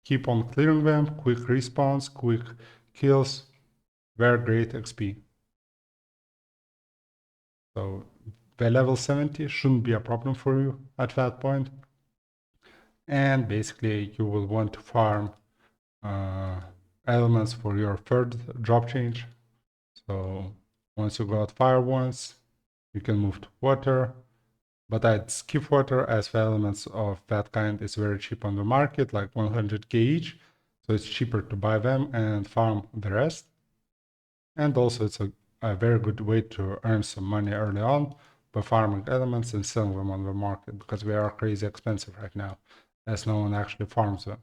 keep on clearing them, quick respawns, quick kills, very great XP. So the level 70 shouldn't be a problem for you at that point. And basically you will want to farm elements for your third drop change. So once you got fire once, you can move to water. But I'd skip water as the elements of that kind is very cheap on the market, like 100k each. So it's cheaper to buy them and farm the rest. And also it's a very good way to earn some money early on by farming elements and selling them on the market, because they are crazy expensive right now, as no one actually farms them.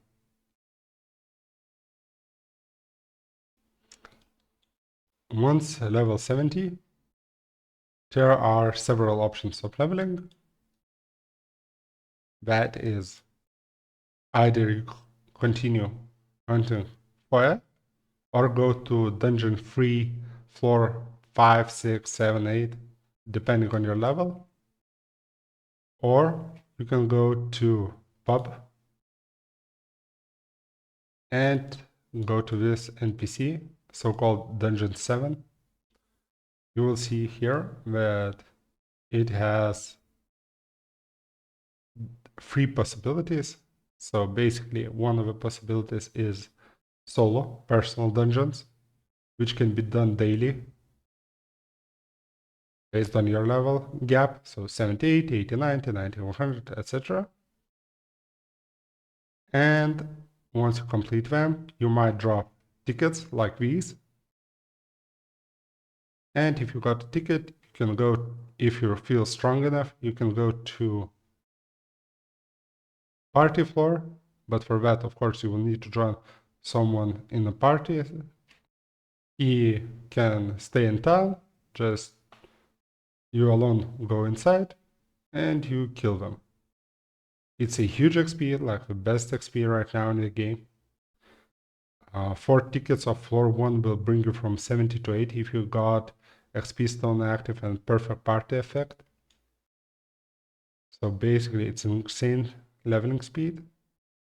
Once level 70, there are several options of leveling. That is either you continue hunting fire or go to dungeon 3, floor 5, 6, 7, 8, depending on your level. Or you can go to pub and go to this NPC, so-called dungeon 7. You will see here that it has 3 possibilities. So basically one of the possibilities is solo personal dungeons, which can be done daily based on your level gap, so 78, 80, 90, 90, 100, etc. And once you complete them, you might drop tickets like these. And if you got a ticket, you can go, if you feel strong enough, you can go to party floor. But for that, of course, you will need to join someone in the party. He can stay in town, just you alone go inside and you kill them. It's a huge XP, like the best XP right now in the game. 4 tickets of floor 1 will bring you from 70 to 80 if you got XP stone active and perfect party effect. So basically it's an insane leveling speed.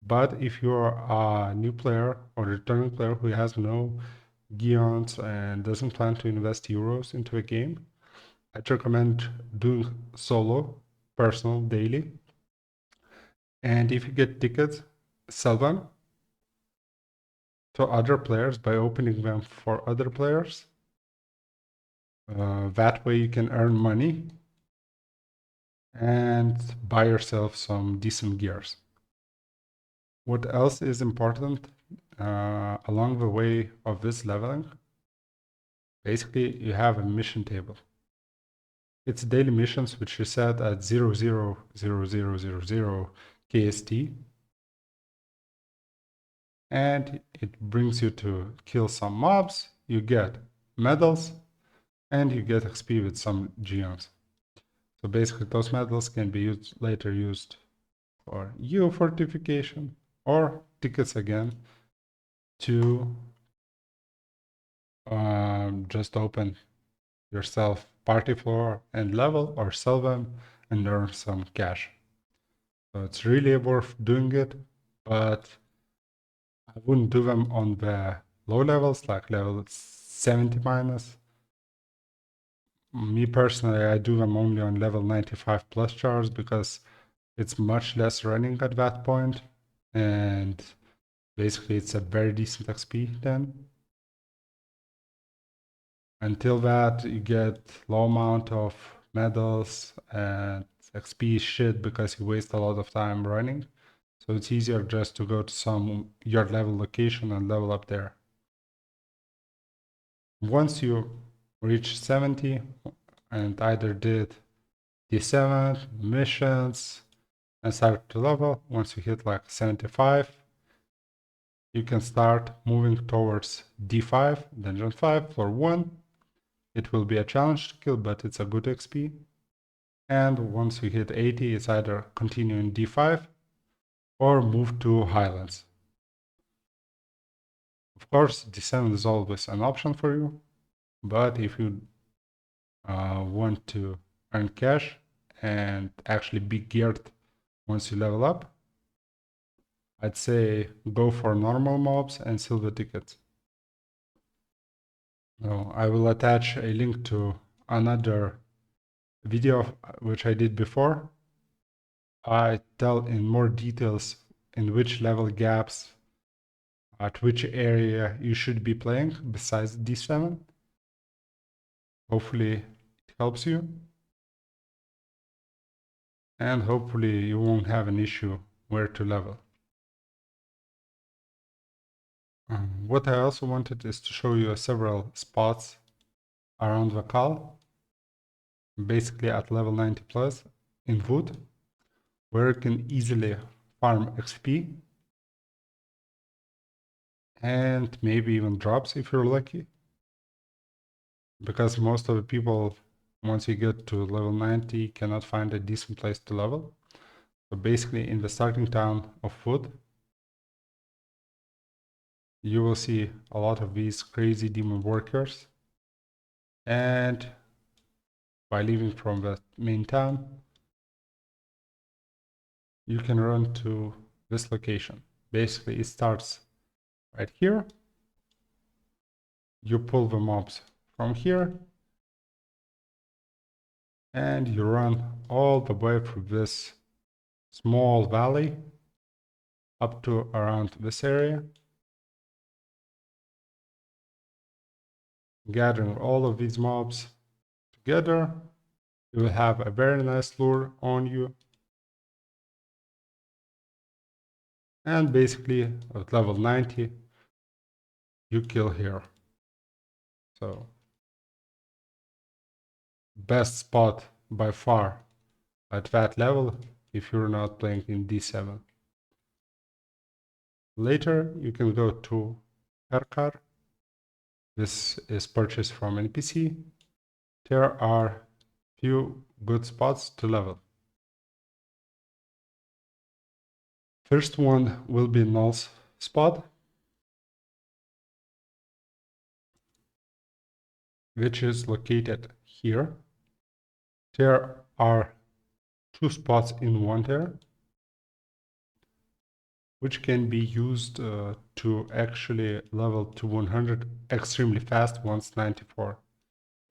But if you're a new player or returning player who has no geons and doesn't plan to invest euros into a game, I'd recommend doing solo, personal, daily. And if you get tickets, sell them to other players by opening them for other players. That way you can earn money and buy yourself some decent gears. What else is important along the way of this leveling? Basically, you have a mission table. It's daily missions, which is set at 000000 KST. And it brings you to kill some mobs, you get medals, and you get XP with some gems. So basically those medals can be later used for yeoiju fortification or tickets again to just open yourself party floor and level, or sell them and earn some cash. So it's really worth doing it, but I wouldn't do them on the low levels, like level 70 minus. Me personally, I do them only on level 95 plus chars because it's much less running at that point, and basically it's a very decent XP then. Until that, you get low amount of medals and XP shit because you waste a lot of time running. So it's easier just to go to your level location and level up there. Once you reached 70 and either did D7 missions and started to level. Once you hit like 75, you can start moving towards D5, Dungeon 5, floor 1. It will be a challenge to kill, but it's a good XP. And once you hit 80, it's either continue in D5 or move to Highlands. Of course, D7 is always an option for you, but if you want to earn cash and actually be geared once you level up, I'd say go for normal mobs and silver tickets. Now, I will attach a link to another video which I did before. I tell in more details in which level gaps, at which area you should be playing besides D7. Hopefully it helps you. And hopefully you won't have an issue where to level. What I also wanted is to show you several spots around the Kal, basically at level 90 plus in wood, where you can easily farm XP and maybe even drops if you're lucky. Because most of the people, once you get to level 90, cannot find a decent place to level. So basically in the starting town of wood, you will see a lot of these crazy demon workers. And by leaving from the main town, you can run to this location. Basically, it starts right here. You pull the mobs from here, and you run all the way through this small valley up to around this area, gathering all of these mobs together. You will have a very nice lure on you. And basically at level 90, you kill here. So best spot by far at that level if you're not playing in D7. Later you can go to char. This is purchased from NPC. There are few good spots to level. First one will be Null's spot, which is located here. There are two spots in one there, which can be used to actually level to 100 extremely fast once 94.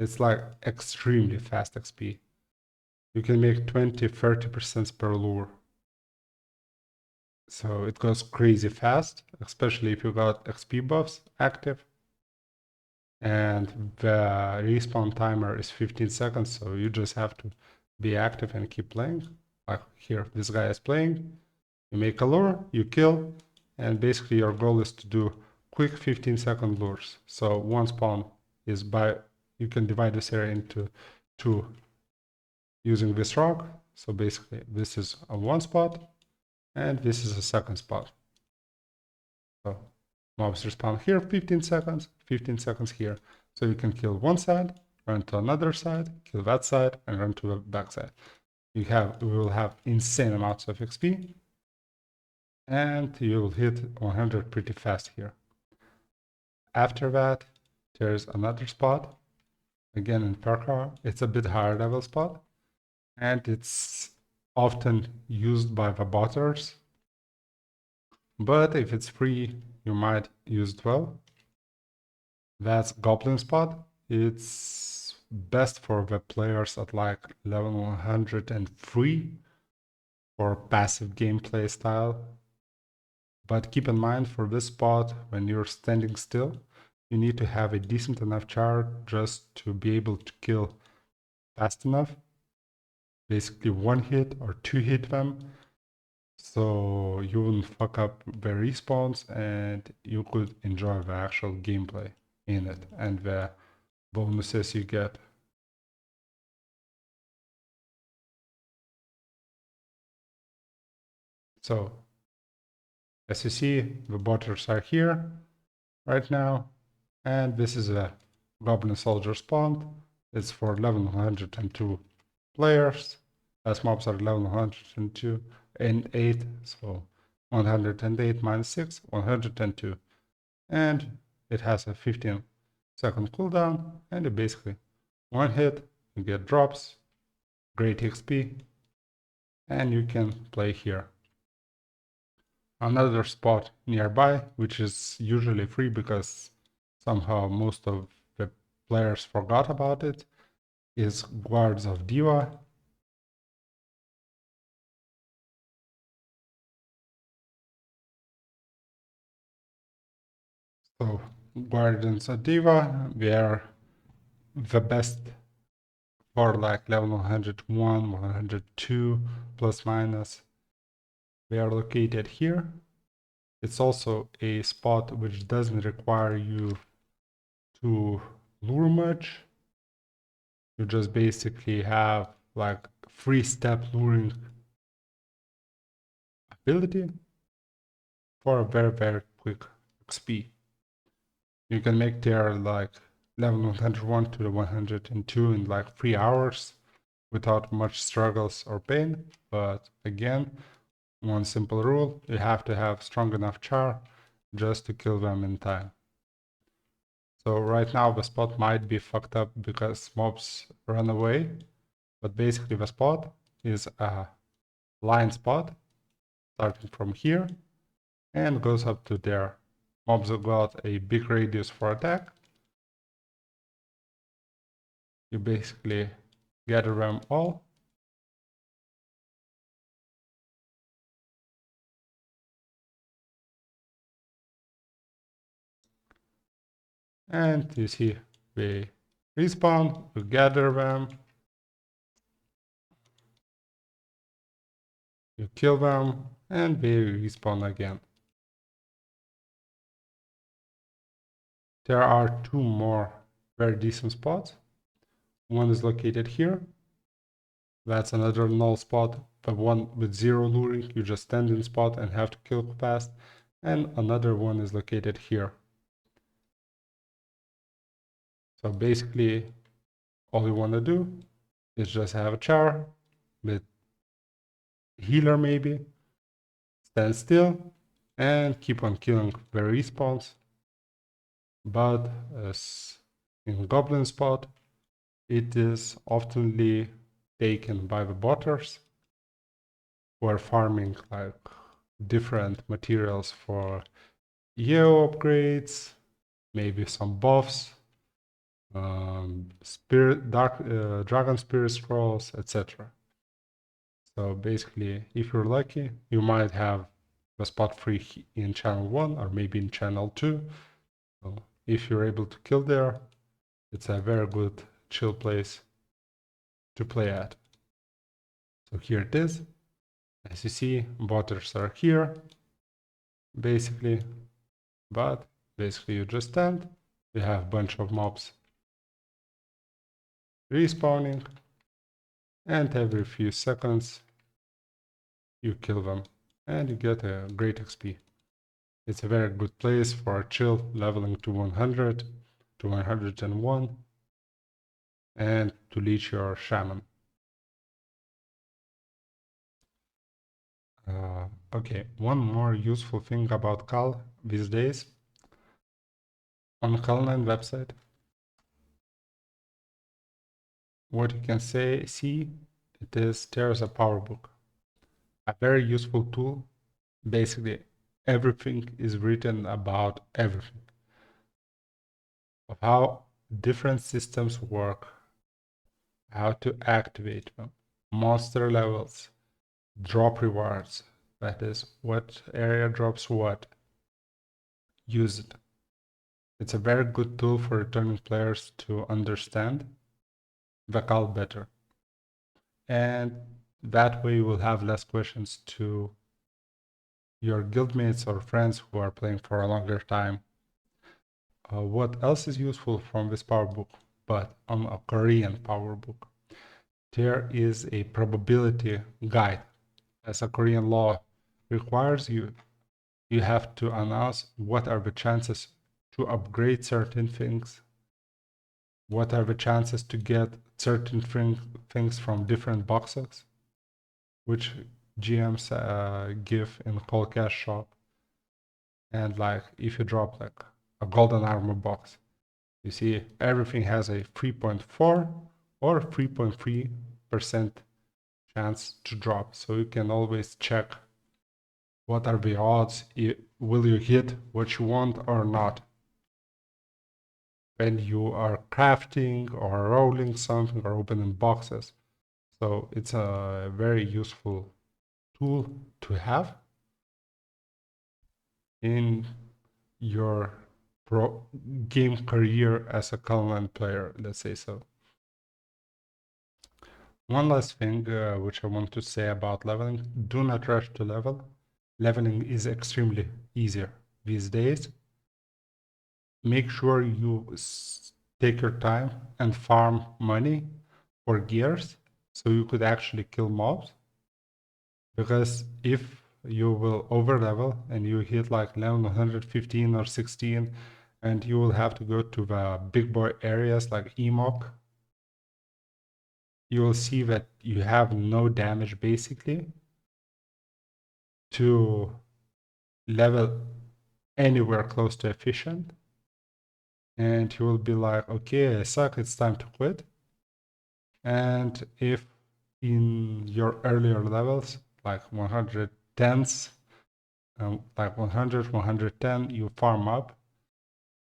It's like extremely fast XP. You can make 20-30% per lure. So it goes crazy fast, especially if you got XP buffs active. And the respawn timer is 15 seconds, so you just have to be active and keep playing. Like here, this guy is playing. You make a lure, you kill, and basically your goal is to do quick 15-second lures. So one spawn is you can divide this area into two using this rock. So basically this is a one spot, and this is a second spot. So mobs respawn here 15 seconds here. So you can kill one side, run to another side, kill that side, and run to the back side. We will have insane amounts of XP, and you will hit 100 pretty fast here. After that, there's another spot, again in Perkar. It's a bit higher level spot, and it's often used by the botters. But if it's free, you might use it well. That's Goblin spot. It's best for the players at like level 103 for passive gameplay style. But keep in mind, for this spot, when you're standing still, you need to have a decent enough char just to be able to kill fast enough. Basically 1 hit or 2 hit them. So you wouldn't fuck up the respawns and you could enjoy the actual gameplay in it and the bonuses you get. So as you see, the botters are here right now, and this is a goblin soldier spawn. It's for level 102 players, as mobs are level 102 and 8, so 108 minus 6, 102. And it has a 15-second cooldown, and it basically one hit, you get drops, great XP, and you can play here. Another spot nearby, which is usually free because somehow most of the players forgot about it, is Guards of Diva. So Guardians of Diva, they are the best for like level 101, 102, plus minus. They are located here. It's also a spot which doesn't require you to lure much. You just basically have like 3-step luring ability for a very, very quick XP. You can make their like level 101 to the 102 in like 3 hours without much struggles or pain. But again, one simple rule, you have to have strong enough char just to kill them in time. So right now the spot might be fucked up because mobs run away, but basically the spot is a line spot starting from here and goes up to there. Mobs have got a big radius for attack. You basically gather them all. And you see they respawn, you gather them, you kill them, and they respawn again. There are 2 more very decent spots. One is located here. That's another null spot, but one with 0 luring, you just stand in spot and have to kill fast. And another one is located here. So basically, all you want to do is just have a char with healer maybe, stand still, and keep on killing the respawns. But as in goblin spot, it is oftenly taken by the botters who are farming like different materials for yeoiju upgrades, maybe some buffs, dragon spirit scrolls, etc. So basically, if you're lucky, you might have the spot free in channel 1 or maybe in channel 2. So if you're able to kill there, it's a very good chill place to play at. So here it is. As you see, botters are here, basically, but basically you just stand, you have a bunch of mobs respawning, and every few seconds you kill them, and you get a great XP. It's a very good place for chill leveling to 100, to 101, and to leech your shaman. Okay, one more useful thing about Kal these days. On Kalonline website, what you can see, there's a power book, a very useful tool. Basically, everything is written about everything, of how different systems work, how to activate them, monster levels, drop rewards, that is, what area drops what, use it. It's a very good tool for returning players to understand the Kal better. And that way you will have less questions to your guildmates or friends who are playing for a longer time. What else is useful from this power book? but on a Korean power book. There is a probability guide. As a Korean law requires you, you have to announce what are the chances to upgrade certain things, what are the chances to get certain things from different boxes, which GMs give in whole cash shop. And like if you drop like a golden armor box, you see everything has a 3.4 or 3.3% chance to drop. So you can always check what are the odds, will you hit what you want or not. When you are crafting or rolling something or opening boxes. So it's a very useful tool to have in your game career as a Kalonline player, let's say so. One last thing which I want to say about leveling, do not rush to level. Leveling is extremely easier these days. Make sure you take your time and farm money for gears so you could actually kill mobs. Because if you will over level and you hit like level 115 or 16 and you will have to go to the big boy areas like Emok, you will see that you have no damage basically to level anywhere close to efficient, and you will be like, okay, I suck, it's time to quit. And if in your earlier levels like 110s, like 100, 110, you farm up,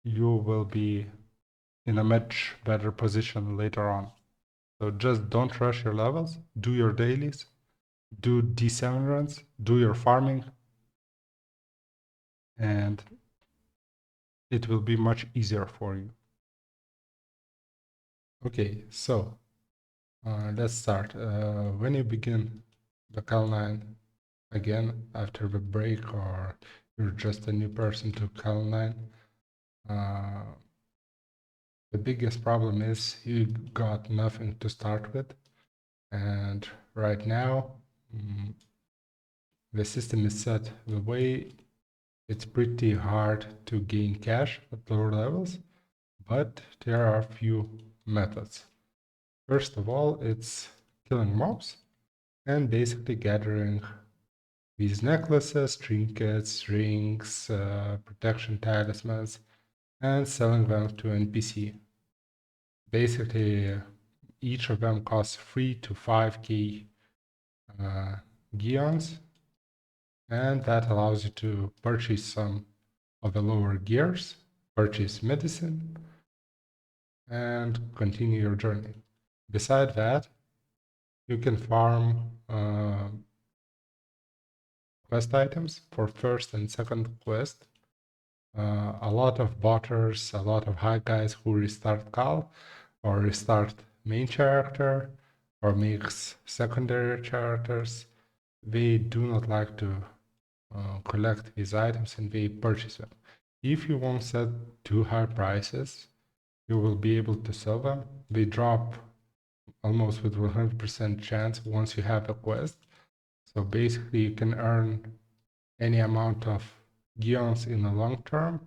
you will be in a much better position later on. So just don't rush your levels, do your dailies, do D7 runs, do your farming, and it will be much easier for you. Okay, so let's start. When you begin the Kalonline again after the break, or you're just a new person to Kalonline, the biggest problem is you got nothing to start with, and right now the system is set the way it's pretty hard to gain cash at lower levels, but there are a few methods. First of all, it's killing mobs and basically gathering these necklaces, trinkets, rings, protection talismans, and selling them to NPC. Basically, each of them costs 3 to 5k geons, and that allows you to purchase some of the lower gears, purchase medicine, and continue your journey. Beside that, you can farm quest items for first and second quest. A lot of botters, a lot of high guys who restart Kal or restart main character or makes secondary characters, they do not like to collect these items and they purchase them. If you won't set too high prices, you will be able to sell them. They drop almost with 100% chance once you have a quest. So basically you can earn any amount of geons in the long term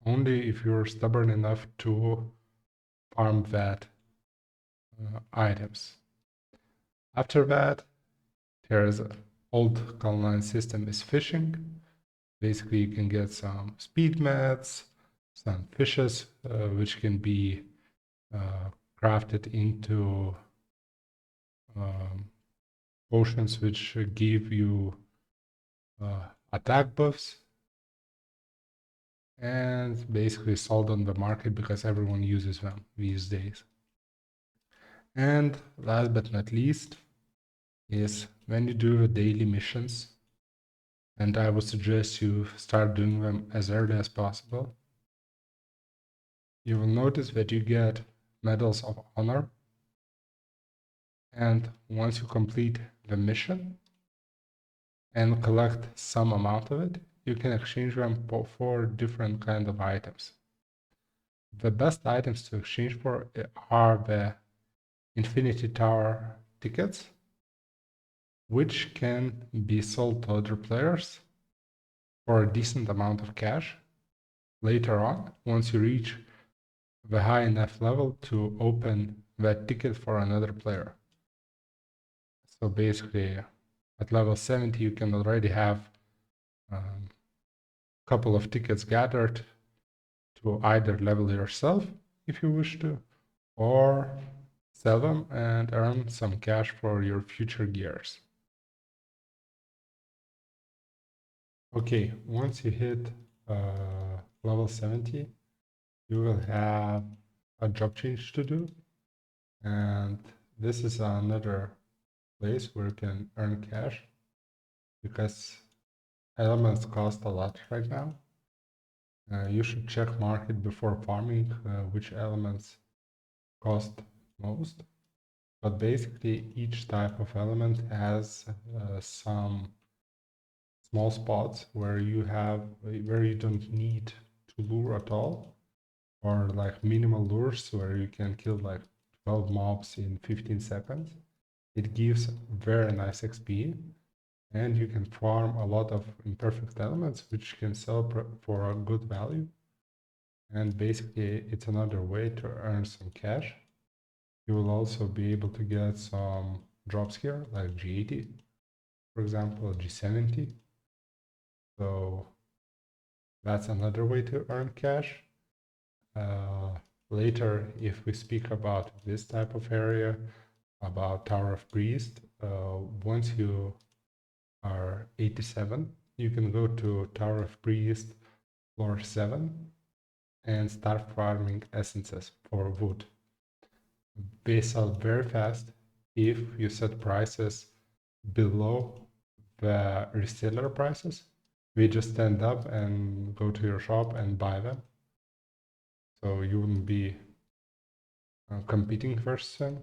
only if you're stubborn enough to farm that items. After that, there's an old Kalonline system is fishing. Basically you can get some speed mats, some fishes which can be crafted into potions which give you attack buffs, and basically sold on the market because everyone uses them these days. And last but not least is when you do the daily missions, and I would suggest you start doing them as early as possible, you will notice that you get medals of honor, and once you complete the mission and collect some amount of it, you can exchange them for different kind of items. The best items to exchange for are the Infinity Tower tickets, which can be sold to other players for a decent amount of cash later on, once you reach the high enough level to open that ticket for another player. So basically, at level 70, you can already have a couple of tickets gathered to either level yourself if you wish to, or sell them and earn some cash for your future gears. Okay, once you hit level 70, you will have a job change to do, and this is another place where you can earn cash because elements cost a lot right now. You should check market before farming which elements cost most, but basically each type of element has some small spots where you don't need to lure at all, or like minimal lures where you can kill like 12 mobs in 15 seconds. It gives very nice XP, and you can farm a lot of imperfect elements which can sell for a good value. And basically it's another way to earn some cash. You will also be able to get some drops here like G80, for example, G70. So that's another way to earn cash. Later, if we speak about this type of area, about Tower of Priest, once you are 87, you can go to Tower of Priest floor 7 and start farming essences for wood. They sell very fast if you set prices below the reseller prices. We just stand up and go to your shop and buy them. So you wouldn't be competing versus them.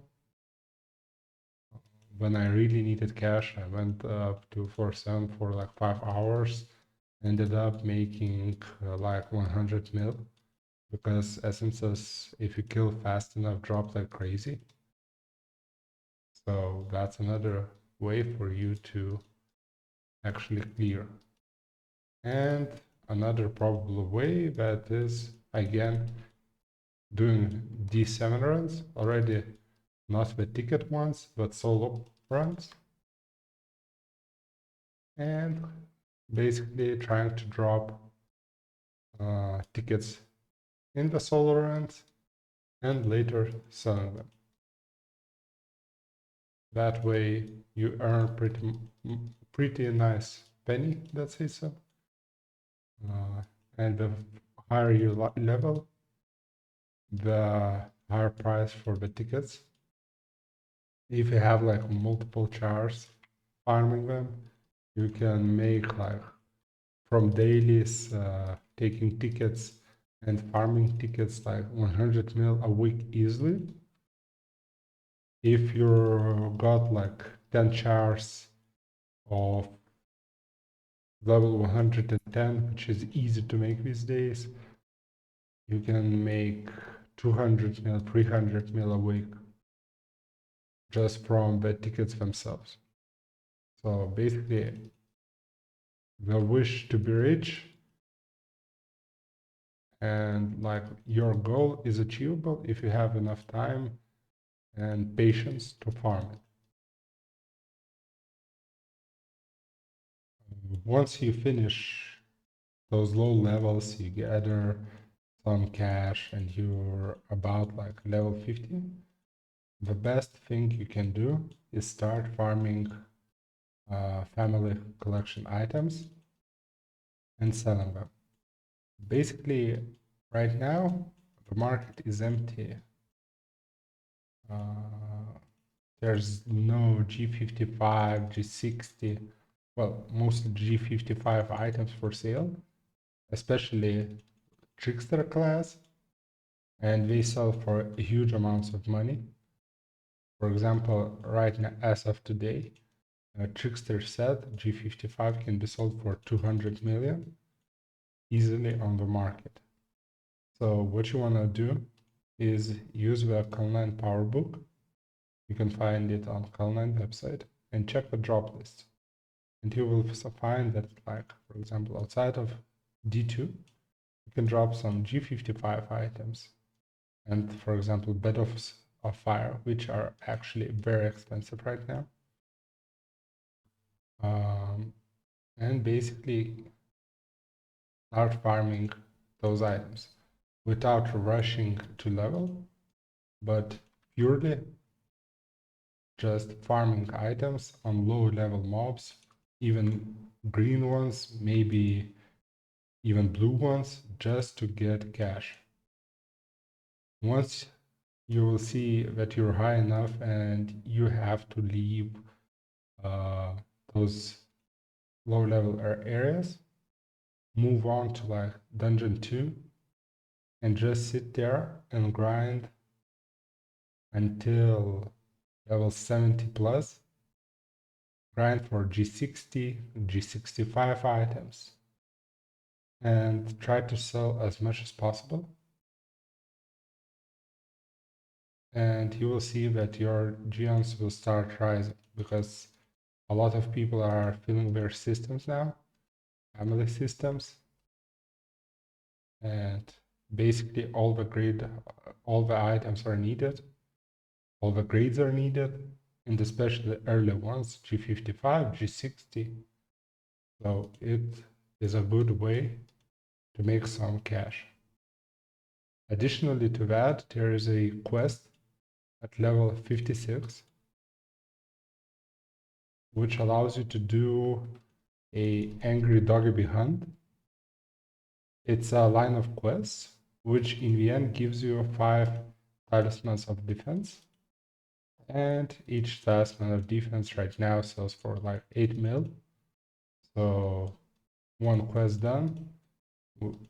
When I really needed cash, I went up to floor 7 for like 5 hours, ended up making like 100 mil, because essences, if you kill fast enough, drop like crazy. So that's another way for you to actually clear. And another probable way that is, again, doing these 7 runs already, not the ticket ones, but solo runs. And basically trying to drop tickets in the solo runs and later selling them. That way you earn pretty nice penny, let's say so. And the higher you level, the higher price for the tickets. If you have like multiple chars farming them, you can make like from dailies, taking tickets and farming tickets like 100 mil a week easily. If you got like 10 chars of level 110, which is easy to make these days, you can make 200 mil, 300 mil a week just from the tickets themselves. So basically, the wish to be rich and like your goal is achievable if you have enough time and patience to farm it. Once you finish those low levels, you gather some cash and you're about like level 15. The best thing you can do is start farming family collection items and selling them. Basically, right now, the market is empty. There's no G55, G60, well, mostly G55 items for sale, especially Trickster class, and they sell for huge amounts of money. For example, right now, as of today, a Trickster set G55 can be sold for 200 million easily on the market. So what you want to do is use the Kalonline power book. You can find it on Kalonline website and check the drop list. And you will find that, like, for example, outside of D2, you can drop some G55 items. And, for example, Bed of Fire, which are actually very expensive right now. And basically start farming those items without rushing to level, but purely just farming items on low level mobs, even green ones, maybe even blue ones, just to get cash. Once you will see that you're high enough and you have to leave those low level areas, move on to like dungeon 2 and just sit there and grind until level 70 plus. Grind for G60, G65 items and try to sell as much as possible. And you will see that your geons will start rising because a lot of people are filling their systems now, family systems, and basically all the items are needed, all the grades are needed, and especially the early ones, G55, G60. So it is a good way to make some cash. Additionally to that, there is a quest at level 56, which allows you to do a angry doggy hunt. It's a line of quests, which in the end gives you 5 talismans of defense. And each talisman of defense right now sells for like 8 mil. So one quest done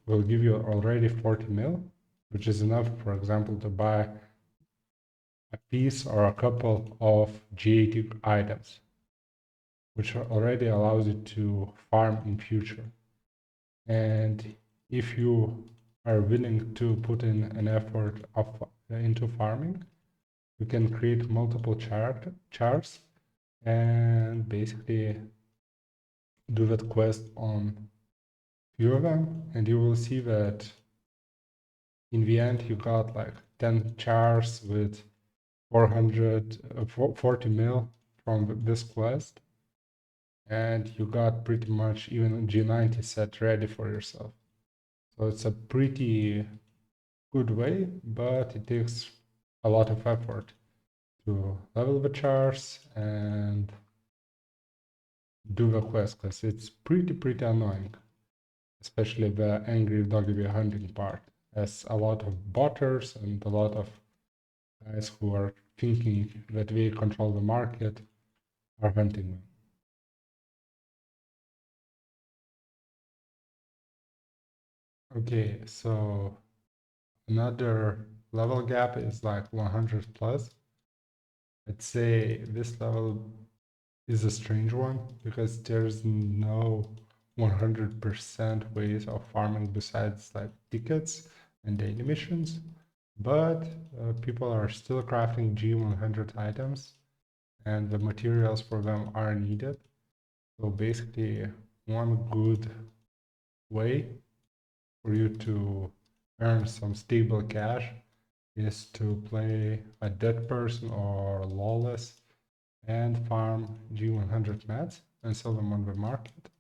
will give you already 40 mil, which is enough, for example, to buy a piece or a couple of yeoiju items, which already allows you to farm in future. And if you are willing to put in an effort into farming, you can create multiple chars and basically do that quest on few of them, and you will see that in the end you got like 10 chars with 440 mil from this quest, and you got pretty much even G90 set ready for yourself. So it's a pretty good way, but it takes a lot of effort to level the chars and do the quest, because it's pretty annoying, especially the angry doggy hunting part, as a lot of botters and a lot of guys who are thinking that they control the market are hunting them. Okay, so another level gap is like 100 plus. I'd say this level is a strange one because there's no 100% ways of farming besides like tickets and daily missions, but people are still crafting G100 items and the materials for them are needed. So basically one good way for you to earn some stable cash is to play a dead person or lawless and farm G100 mats and sell them on the market.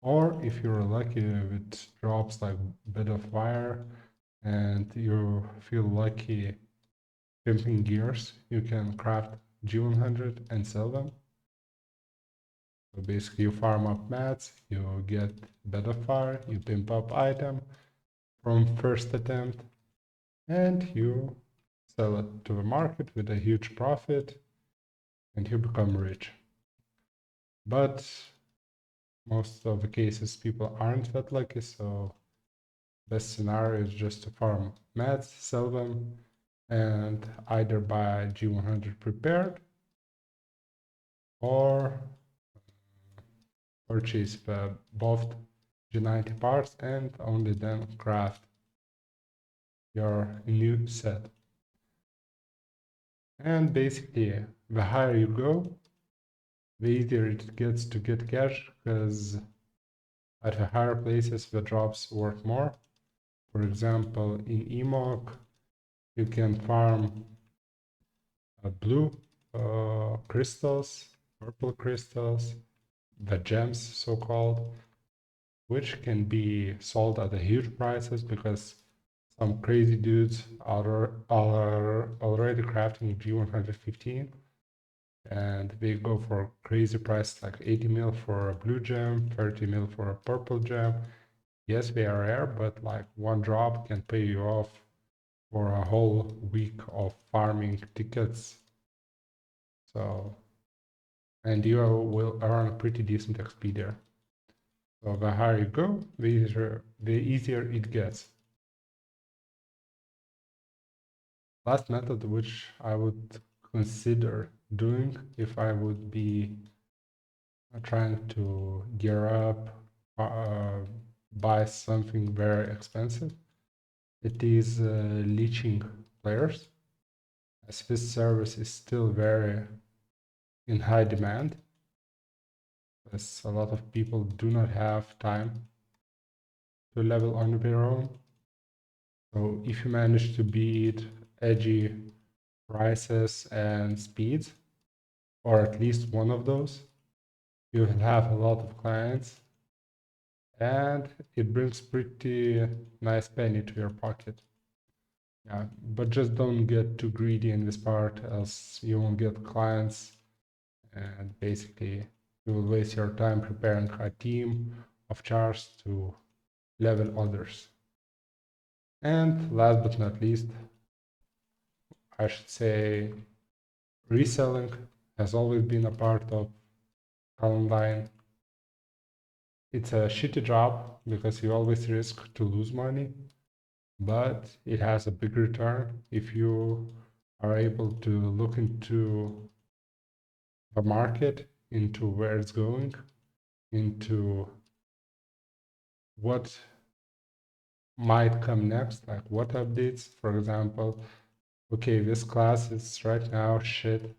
Or if you're lucky, if it drops like Bed of Fire and you feel lucky pimping gears, you can craft G100 and sell them. So basically you farm up mats, you get Bed of Fire, you pimp up item from first attempt, and you sell it to the market with a huge profit, and you become rich. But most of the cases people aren't that lucky, so best scenario is just to farm mats, sell them, and either buy G100 prepared or purchase the both G90 parts and only then craft your new set. And basically, the higher you go, the easier it gets to get cash, because at the higher places the drops worth more. For example, in EMOC, you can farm blue crystals, purple crystals, the gems so-called, which can be sold at the huge prices because some crazy dudes are already crafting G115, and they go for crazy price like 80 mil for a blue gem, 30 mil for a purple gem. Yes, they are rare, but like one drop can pay you off for a whole week of farming tickets. So, and you will earn a pretty decent XP there. So the higher you go, the easier it gets. Last method which I would consider doing if I would be trying to gear up, buy something very expensive, it is leeching players, as this service is still very in high demand, as a lot of people do not have time to level on their own. So if you manage to beat edgy prices and speeds, or at least one of those, you will have a lot of clients, and it brings pretty nice penny to your pocket. Yeah, but just don't get too greedy in this part, else you won't get clients, and basically you will waste your time preparing a team of chars to level others. And last but not least, I should say reselling has always been a part of Kalonline. It's a shitty job because you always risk to lose money, but it has a big return if you are able to look into the market, into where it's going, into what might come next, like what updates. For example, okay, this class is right now shit,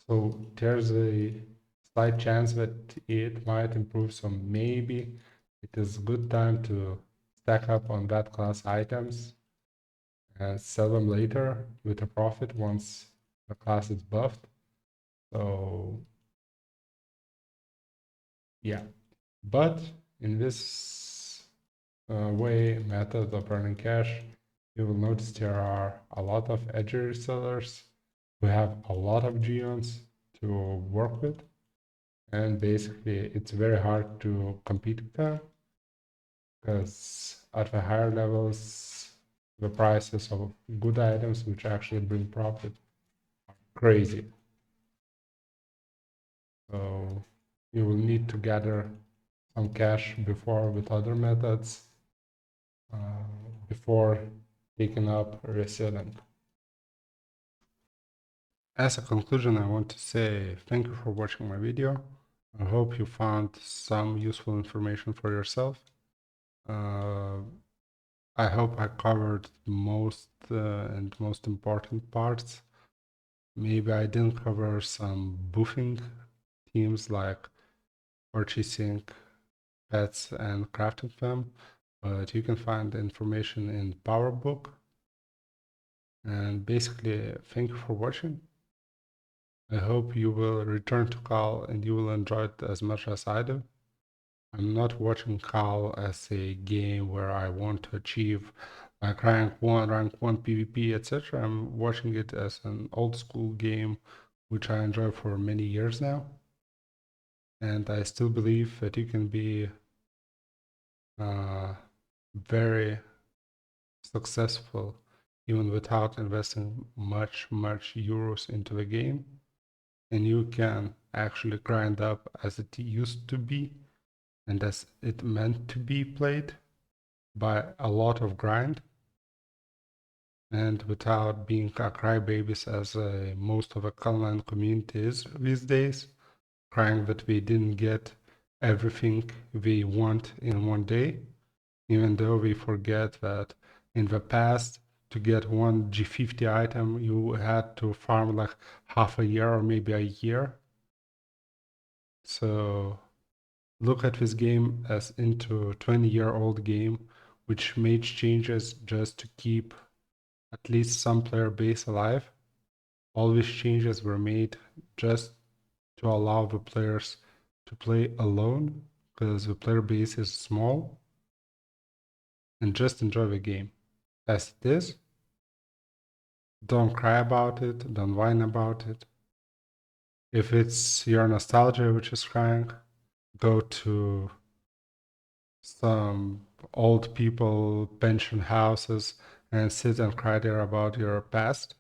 so there's a slight chance that it might improve, so maybe it is a good time to stack up on that class items and sell them later with a profit once the class is buffed. So yeah, but in this method of earning cash, you will notice there are a lot of edgy sellers who have a lot of geons to work with, and basically it's very hard to compete with them because at the higher levels the prices of good items which actually bring profit are crazy. So you will need to gather some cash before with other methods before taking up reselling. As a conclusion, I want to say thank you for watching my video. I hope you found some useful information for yourself. I hope I covered most and most important parts. Maybe I didn't cover some buffing themes like purchasing pets and crafting them, but you can find the information in PowerBook. And basically, thank you for watching. I hope you will return to Cal and you will enjoy it as much as I do. I'm not watching Cal as a game where I want to achieve like rank 1 PvP, etc. I'm watching it as an old school game which I enjoy for many years now. And I still believe that you can be very successful even without investing much euros into the game. And you can actually grind up as it used to be and as it meant to be played by a lot of grind and without being a crybabies as most of the Kalonline community is these days, crying that we didn't get everything we want in one day, even though we forget that in the past to get one G50 item, you had to farm like half a year or maybe a year. So look at this game as into a 20-year-old game, which made changes just to keep at least some player base alive. All these changes were made just to allow the players to play alone, because the player base is small, and just enjoy the game as it is. Don't cry about it, don't whine about it. If it's your nostalgia which is crying, go to some old people pension houses and sit and cry there about your past,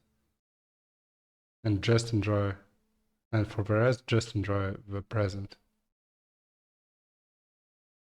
and just enjoy. And for the rest, just enjoy the present.